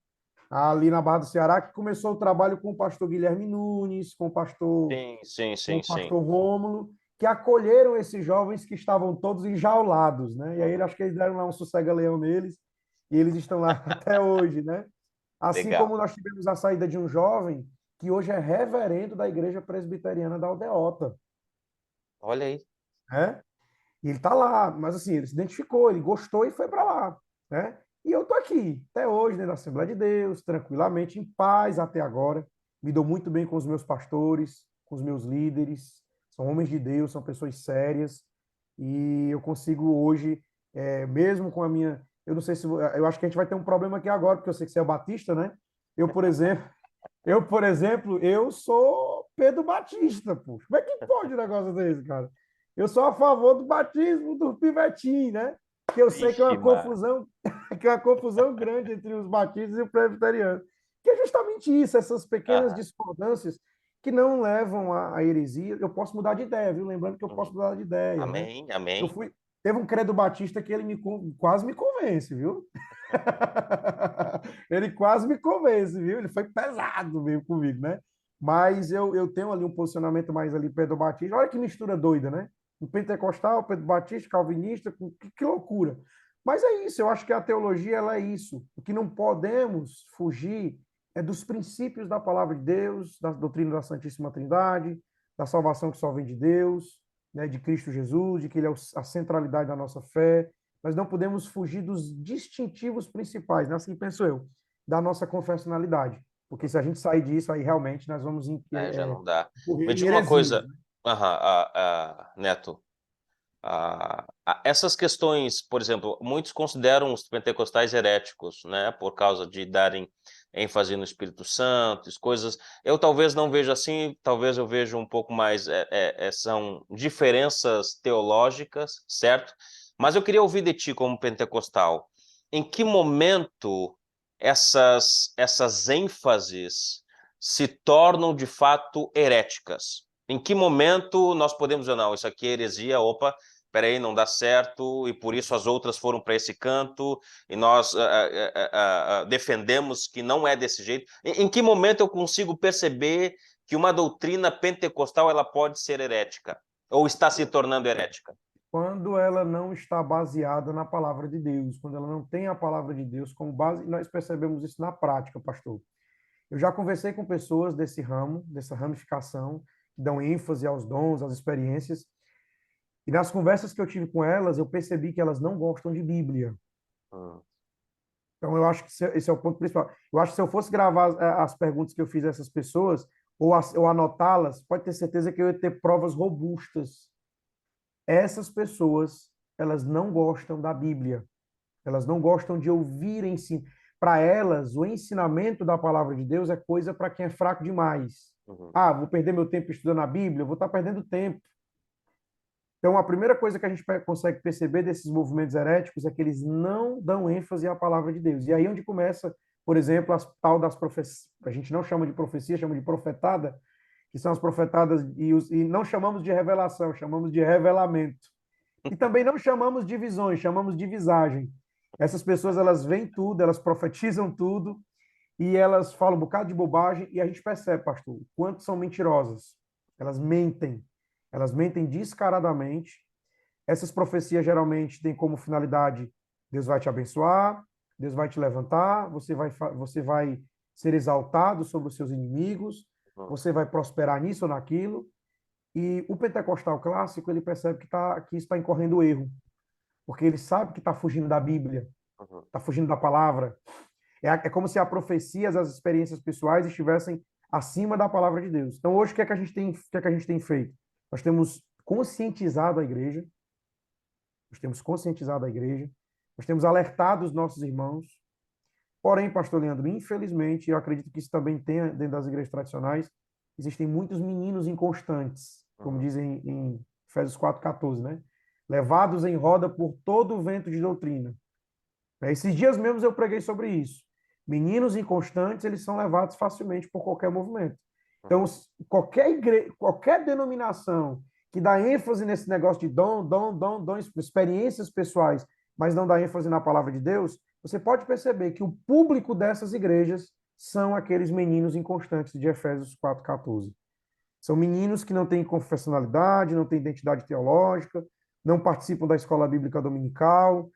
ali na Barra do Ceará, que começou o trabalho com o pastor Guilherme Nunes, Sim, sim, com sim, o sim. pastor Rômulo, que acolheram esses jovens que estavam todos enjaulados, né? E aí Uhum. acho que eles deram lá um sossega-leão neles, e eles estão lá até hoje, né? Assim Legal. como nós tivemos a saída de um jovem que hoje é reverendo da Igreja Presbiteriana da Aldeota, Olha aí. né? E ele está lá, mas assim, ele se identificou, ele gostou e foi para lá, né? E eu estou aqui, até hoje, dentro da Assembleia de Deus, tranquilamente, em paz até agora. Me dou muito bem com os meus pastores, com os meus líderes. São homens de Deus, são pessoas sérias. E eu consigo hoje, mesmo com a minha. Eu não sei se. Eu acho que a gente vai ter um problema aqui agora, porque eu sei que você é batista, né? Eu, por exemplo, eu sou Pedro Batista, pô. Como é que pode um negócio desse, cara? Eu sou a favor do batismo do pivetinho, né? Que eu sei que é Ixi, uma mano. confusão, que é uma confusão grande entre os batistas e o presbiteriano. Que é justamente isso, essas pequenas Aham. discordâncias que não levam à heresia. Eu posso mudar de ideia, viu? Lembrando que eu posso Uhum. mudar de ideia, né? Amém, Eu amém. fui. Teve um credo batista que ele quase me convence, viu? Ele quase me convence, viu? Ele foi pesado mesmo comigo, né? Mas eu tenho ali um posicionamento mais ali Pedro Batista. Olha que mistura doida, né? Um pentecostal, Pedro Batista, calvinista, que loucura. Mas é isso, eu acho que a teologia ela é isso. O que não podemos fugir é dos princípios da palavra de Deus, da doutrina da Santíssima Trindade, da salvação que só vem de Deus, né, de Cristo Jesus, de que ele é a centralidade da nossa fé. Nós não podemos fugir dos distintivos principais, né? Assim penso eu, da nossa confessionalidade. Porque se a gente sair disso, aí realmente nós vamos Já não dá. incorrer Me em diga uma heresias, coisa, né? aham, Neto. Essas questões, por exemplo, muitos consideram os pentecostais heréticos, né, por causa de darem ênfase no Espírito Santo, coisas. Eu talvez não veja assim, talvez eu veja um pouco mais. São diferenças teológicas, certo? Mas eu queria ouvir de ti, como pentecostal, em que momento essas ênfases se tornam de fato heréticas? Em que momento nós podemos dizer, não, isso aqui é heresia, opa, peraí, não dá certo, e por isso as outras foram para esse canto, e nós defendemos que não é desse jeito. Em que momento eu consigo perceber que uma doutrina pentecostal ela pode ser herética? Ou está se tornando herética? Quando ela não está baseada na palavra de Deus, quando ela não tem a palavra de Deus como base, nós percebemos isso na prática, pastor. Eu já conversei com pessoas desse ramo, dessa ramificação, que dão ênfase aos dons, às experiências, e nas conversas que eu tive com elas, eu percebi que elas não gostam de Bíblia. Hum, Então, eu acho que esse é o ponto principal. Eu acho que se eu fosse gravar as perguntas que eu fiz a essas pessoas, ou anotá-las, pode ter certeza que eu ia ter provas robustas. Essas pessoas, elas não gostam da Bíblia. Elas não gostam de ouvir ensino. Para elas, o ensinamento da palavra de Deus é coisa para quem é fraco demais. uhum, Ah, vou perder meu tempo estudando a Bíblia? Eu vou estar perdendo tempo. Então, a primeira coisa que a gente consegue perceber desses movimentos heréticos é que eles não dão ênfase à palavra de Deus. E aí é onde começa, por exemplo, as tal das profecias, a gente não chama de profecia, chama de profetada, que são as profetadas, e não chamamos de revelação, chamamos de revelamento. E também não chamamos de visões, chamamos de visagem. Essas pessoas, elas veem tudo, elas profetizam tudo, e elas falam um bocado de bobagem, e a gente percebe, pastor, o quanto são mentirosas. Elas mentem descaradamente. Essas profecias geralmente têm como finalidade: Deus vai te abençoar, Deus vai te levantar, você vai ser exaltado sobre os seus inimigos, uhum, você vai prosperar nisso ou naquilo. E o pentecostal clássico, ele percebe que isso está incorrendo erro, porque ele sabe que está fugindo da Bíblia, uhum. está fugindo da palavra. É como se a profecia, as experiências pessoais estivessem acima da palavra de Deus. Então, hoje, o que é que a gente tem feito? Nós temos conscientizado a igreja, nós temos alertado os nossos irmãos. Porém, pastor Leandro, infelizmente, eu acredito que isso também tem dentro das igrejas tradicionais, existem muitos meninos inconstantes, como Uhum. dizem em Efésios 4,14, né? Levados em roda por todo o vento de doutrina. Esses dias mesmos eu preguei sobre isso. Meninos inconstantes, eles são levados facilmente por qualquer movimento. Então, Uhum. qualquer denominação que dá ênfase nesse negócio de dom, experiências pessoais, mas não dá ênfase na palavra de Deus, você pode perceber que o público dessas igrejas são aqueles meninos inconstantes de Efésios 4,14. São meninos que não têm confessionalidade, não têm identidade teológica, não participam da escola bíblica dominical.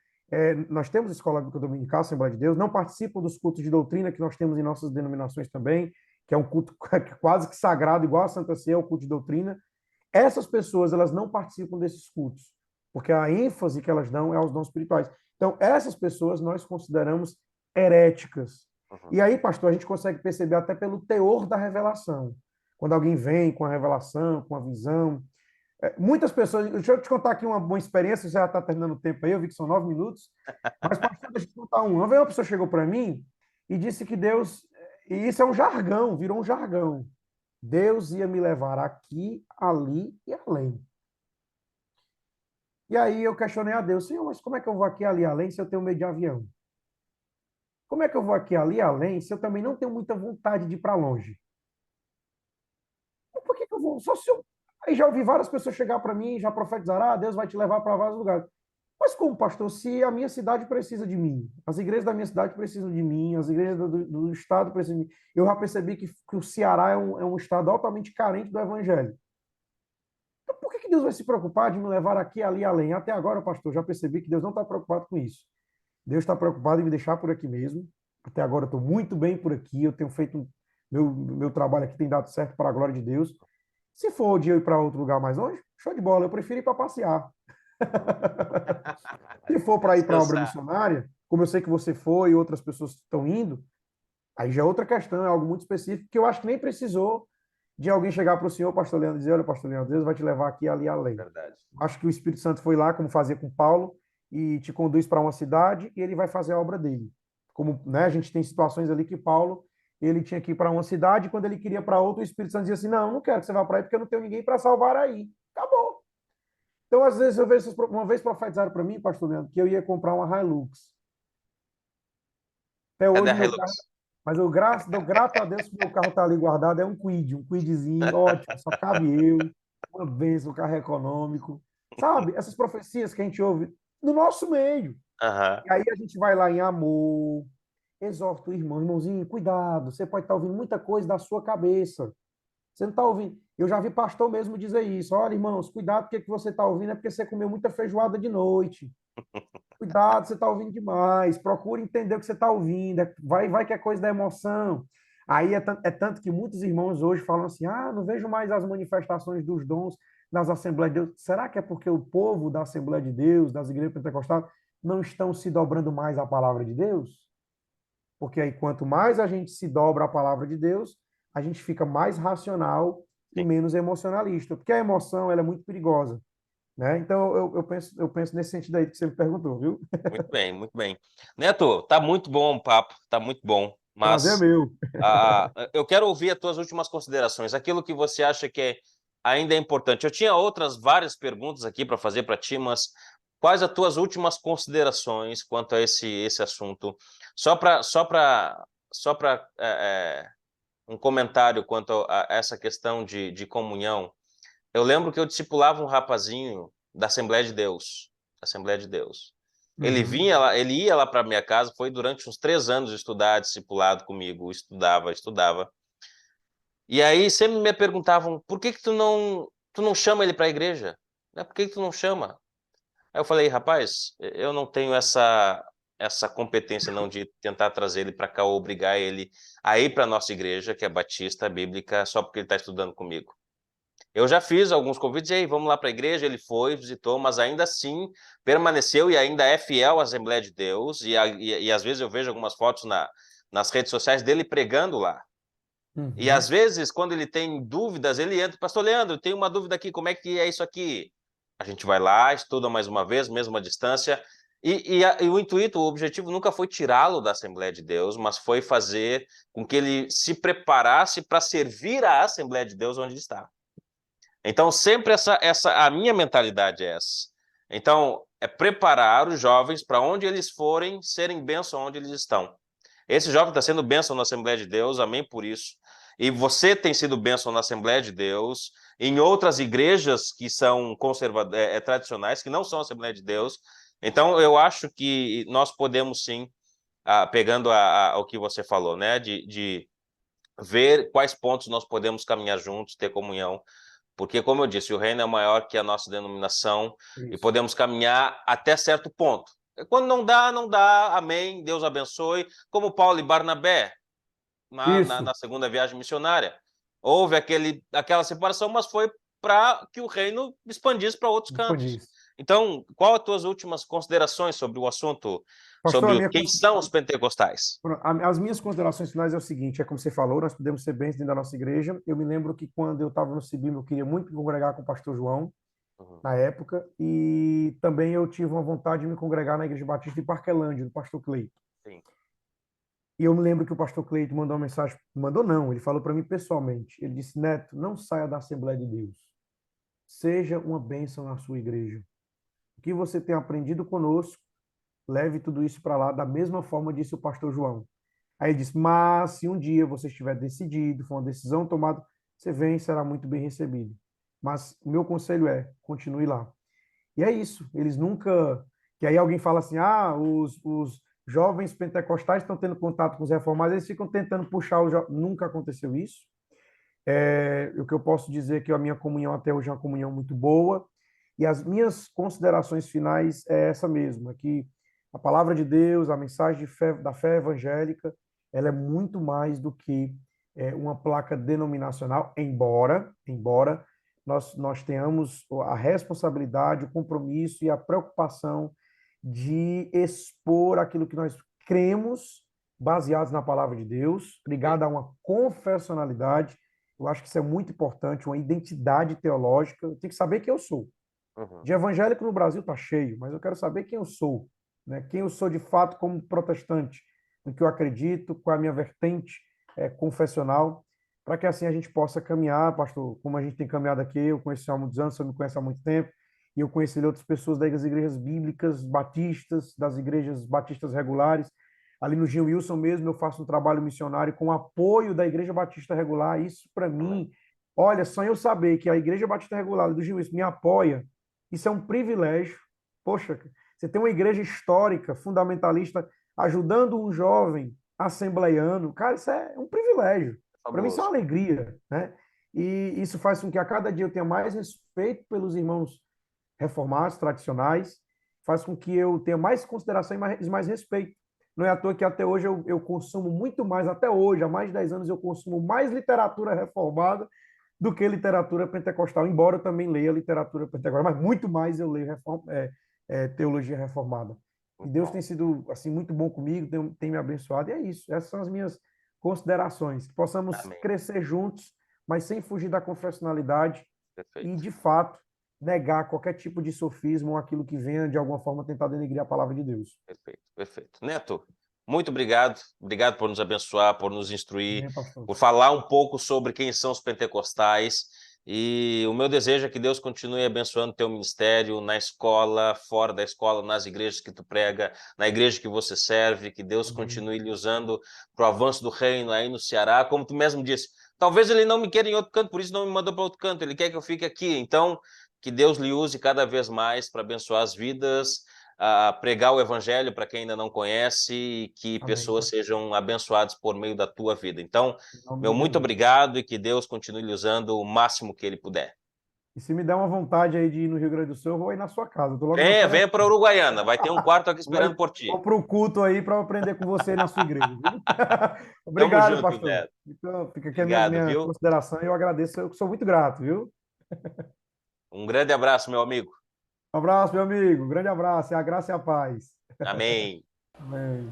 Nós temos escola bíblica dominical, Assembleia de Deus, não participam dos cultos de doutrina que nós temos em nossas denominações também, que é um culto quase que sagrado, igual a Santa Ceia, é o culto de doutrina. Essas pessoas, elas não participam desses cultos, porque a ênfase que elas dão é aos dons espirituais. Então, essas pessoas nós consideramos heréticas. Uhum. E aí, pastor, a gente consegue perceber até pelo teor da revelação. Quando alguém vem com a revelação, com a visão. Muitas pessoas. Deixa eu te contar aqui uma boa experiência, já está terminando o tempo aí, eu vi que são 9 minutos. Mas, pastor, deixa eu te contar uma. Uma vez uma pessoa chegou para mim e disse que Deus. E isso é um jargão, virou um jargão. Deus ia me levar aqui, ali e além. E aí eu questionei a Deus, Senhor, mas como é que eu vou aqui, ali, além, se eu tenho medo de avião? Como é que eu vou aqui, ali, além, se eu também não tenho muita vontade de ir para longe? Por que que eu vou? Só se eu... Aí já ouvi várias pessoas chegar para mim, já profetizaram, Deus vai te levar para vários lugares. Mas como, pastor, se a minha cidade precisa de mim, as igrejas da minha cidade precisam de mim, as igrejas do estado precisam de mim. Eu já percebi que o Ceará é um estado altamente carente do evangelho. Então, por que que Deus vai se preocupar de me levar aqui, ali, além? Até agora, pastor, já percebi que Deus não está preocupado com isso. Deus está preocupado em me deixar por aqui mesmo. Até agora eu estou muito bem por aqui, eu tenho feito meu trabalho aqui tem dado certo para a glória de Deus. Se for de eu ir para outro lugar mais longe, show de bola, eu prefiro ir para passear. Se for para ir para a obra Descansar. missionária, como eu sei que você foi e outras pessoas estão indo, aí já é outra questão, é algo muito específico, que eu acho que nem precisou de alguém chegar para o senhor, pastor Leandro, e dizer, olha, pastor Leandro, Deus vai te levar aqui, ali, além. Verdade. Acho que o Espírito Santo foi lá, como fazia com Paulo, e te conduz para uma cidade e ele vai fazer a obra dele. Como, né, a gente tem situações ali que Paulo, ele tinha que ir para uma cidade, e quando ele queria para outra, o Espírito Santo dizia assim, não, não quero que você vá para aí, porque eu não tenho ninguém para salvar aí. Acabou. Então, às vezes, eu vejo, uma vez profetizaram para mim, pastor Leandro, que eu ia comprar uma Hilux. Até Cadê hoje, a meu Hilux? carro. Mas eu dou grato a Deus que meu carro está ali guardado. É um Quidzinho, ótimo, só cabe eu. Uma bênção, um carro econômico. Sabe? Essas profecias que a gente ouve no nosso meio. Aham. E aí a gente vai lá em amor, exorta o irmão, irmãozinho, cuidado, você pode estar ouvindo muita coisa da sua cabeça. Você não está ouvindo. Eu já vi pastor mesmo dizer isso. Olha, irmãos, cuidado, porque que você está ouvindo é porque você comeu muita feijoada de noite. Cuidado, você está ouvindo demais. Procure entender o que você está ouvindo. Vai que é coisa da emoção. Aí é tanto que muitos irmãos hoje falam assim: não vejo mais as manifestações dos dons nas Assembleias de Deus. Será que é porque o povo da Assembleia de Deus, das igrejas pentecostais, não estão se dobrando mais à palavra de Deus? Porque aí, quanto mais a gente se dobra à palavra de Deus, a gente fica mais racional e Sim. menos emocionalista. Porque a emoção ela é muito perigosa. Né? Então, eu penso nesse sentido aí que você me perguntou, viu? Muito bem, muito bem. Neto, tá muito bom o papo, tá muito bom, Prazer é mas meu. eu quero ouvir as tuas últimas considerações, aquilo que você acha que ainda é importante. Eu tinha outras várias perguntas aqui para fazer para ti, mas quais as tuas últimas considerações quanto a esse assunto? Só para um comentário quanto a essa questão de comunhão. Eu lembro que eu discipulava um rapazinho da Assembleia de Deus. Assembleia de Deus. Uhum. Ele ia lá para minha casa, foi durante uns 3 anos estudar discipulado comigo, estudava. E aí sempre me perguntavam, por que que tu não chama ele para a igreja? Né? Por que que tu não chama? Aí eu falei, rapaz, eu não tenho essa competência não de tentar trazer ele para cá ou obrigar ele a ir para a nossa igreja, que é Batista Bíblica, só porque ele está estudando comigo. Eu já fiz alguns convites, e aí, vamos lá para a igreja, ele foi, visitou, mas ainda assim permaneceu e ainda é fiel à Assembleia de Deus, e às vezes eu vejo algumas fotos nas redes sociais dele pregando lá. E às Uhum. vezes, quando ele tem dúvidas, ele entra, pastor Leandro, tem uma dúvida aqui, como é que é isso aqui? A gente vai lá, estuda mais uma vez, mesmo à distância, e o intuito, o objetivo nunca foi tirá-lo da Assembleia de Deus, mas foi fazer com que ele se preparasse para servir a Assembleia de Deus onde ele está. Então, sempre a minha mentalidade é essa. Então, é preparar os jovens para onde eles forem, serem bênção onde eles estão. Esse jovem está sendo bênção na Assembleia de Deus, amém por isso. E você tem sido bênção na Assembleia de Deus, em outras igrejas que são tradicionais, que não são Assembleia de Deus. Então, eu acho que nós podemos sim, pegando o que você falou, né, de ver quais pontos nós podemos caminhar juntos, ter comunhão, porque, como eu disse, o reino é maior que a nossa denominação e Isso. podemos caminhar até certo ponto. Quando não dá, não dá, amém, Deus abençoe, como Paulo e Barnabé na Isso. segunda viagem missionária. Houve aquela separação, mas foi para que o reino expandisse para outros cantos. Diz. Então, qual as tuas últimas considerações sobre o assunto, Pastor, sobre quem são os pentecostais? as minhas considerações finais é o seguinte, é como você falou, nós podemos ser bens dentro da nossa igreja. Eu me lembro que quando eu estava no Cibim, eu queria muito me congregar com o pastor João, Uhum. na época, e também eu tive uma vontade de me congregar na Igreja Batista de Parquelândia, do pastor Cleito. Sim. E eu me lembro que o pastor Cleito mandou uma mensagem, mandou não, ele falou para mim pessoalmente. Ele disse: Neto, não saia da Assembleia de Deus. Seja uma bênção na sua igreja. O que você tem aprendido conosco, leve tudo isso para lá, da mesma forma disse o pastor João. Aí ele disse: mas se um dia você estiver decidido, for uma decisão tomada, você vem e será muito bem recebido. Mas o meu conselho é: continue lá. E é isso. Eles nunca. Que aí alguém fala assim: ah, os jovens pentecostais estão tendo contato com os reformados, eles ficam tentando puxar o. Nunca aconteceu isso. O que eu posso dizer é que a minha comunhão até hoje é uma comunhão muito boa. E as minhas considerações finais é essa mesma, que a palavra de Deus, a mensagem de fé, da fé evangélica, ela é muito mais do que uma placa denominacional, embora nós tenhamos a responsabilidade, o compromisso e a preocupação de expor aquilo que nós cremos, baseados na palavra de Deus, ligado a uma confessionalidade. Eu acho que isso é muito importante, uma identidade teológica. Eu tenho que saber quem eu sou. Uhum. De evangélico no Brasil está cheio, mas eu quero saber quem eu sou, né? Quem eu sou de fato como protestante, no que eu acredito, qual é a minha vertente confessional, para que assim a gente possa caminhar, pastor, como a gente tem caminhado aqui. Eu conheci há muitos anos, você me conhece há muito tempo, e eu conheci outras pessoas das igrejas bíblicas batistas, das igrejas batistas regulares. Ali no Gil Wilson mesmo, eu faço um trabalho missionário com o apoio da Igreja Batista Regular. Isso, para Amém. mim, olha, só eu saber que a Igreja Batista Regular do Gil Wilson me apoia, isso é um privilégio. Poxa, você tem uma igreja histórica, fundamentalista, ajudando um jovem assembleiano. Cara, isso é um privilégio. Para mim, isso é uma Fabuloso. alegria, né? E isso faz com que a cada dia eu tenha mais respeito pelos irmãos reformados, tradicionais, faz com que eu tenha mais consideração e mais respeito. Não é à toa que até hoje eu consumo muito mais, até hoje, há mais de 10 anos, eu consumo mais literatura reformada do que literatura pentecostal, embora eu também leia literatura pentecostal, mas muito mais eu leio teologia reformada. E Muito Deus bom. tem sido assim muito bom comigo, tem me abençoado, e é isso. Essas são as minhas considerações. Que possamos Amém. crescer juntos, mas sem fugir da confessionalidade e, Perfeito. de fato, negar qualquer tipo de sofismo ou aquilo que venha, de alguma forma, tentar denegrir a palavra de Deus. Perfeito. Perfeito. Neto, muito obrigado. Obrigado por nos abençoar, por nos instruir, Amém, pastor? por falar um pouco sobre quem são os pentecostais. E o meu desejo é que Deus continue abençoando teu ministério na escola, fora da escola, nas igrejas que tu prega, na igreja que você serve, que Deus Amém. continue lhe usando para o avanço do reino aí no Ceará, como tu mesmo disse. Talvez ele não me queira em outro canto, por isso não me mandou para outro canto, ele quer que eu fique aqui. Então, que Deus lhe use cada vez mais para abençoar as vidas, a pregar o evangelho para quem ainda não conhece e que Amém, pessoas pastor. sejam abençoadas por meio da tua vida. Então, Em nome meu de muito Jesus. obrigado e que Deus continue lhe usando o máximo que ele puder. E se me der uma vontade aí de ir no Rio Grande do Sul, eu vou ir na sua casa. Estou logo no Venha, venha para telefone. Uruguaiana, vai ter um quarto aqui esperando Vai, por ti. vou para o culto aí para aprender com você na sua igreja, viu? Tamo Obrigado, junto, pastor. Neto. Então, fica aqui a Obrigado, minha viu? consideração e eu agradeço. Eu sou muito grato, viu? Um grande abraço, meu amigo. Um abraço, meu amigo. Grande abraço. É a graça e a paz. Amém. Amém.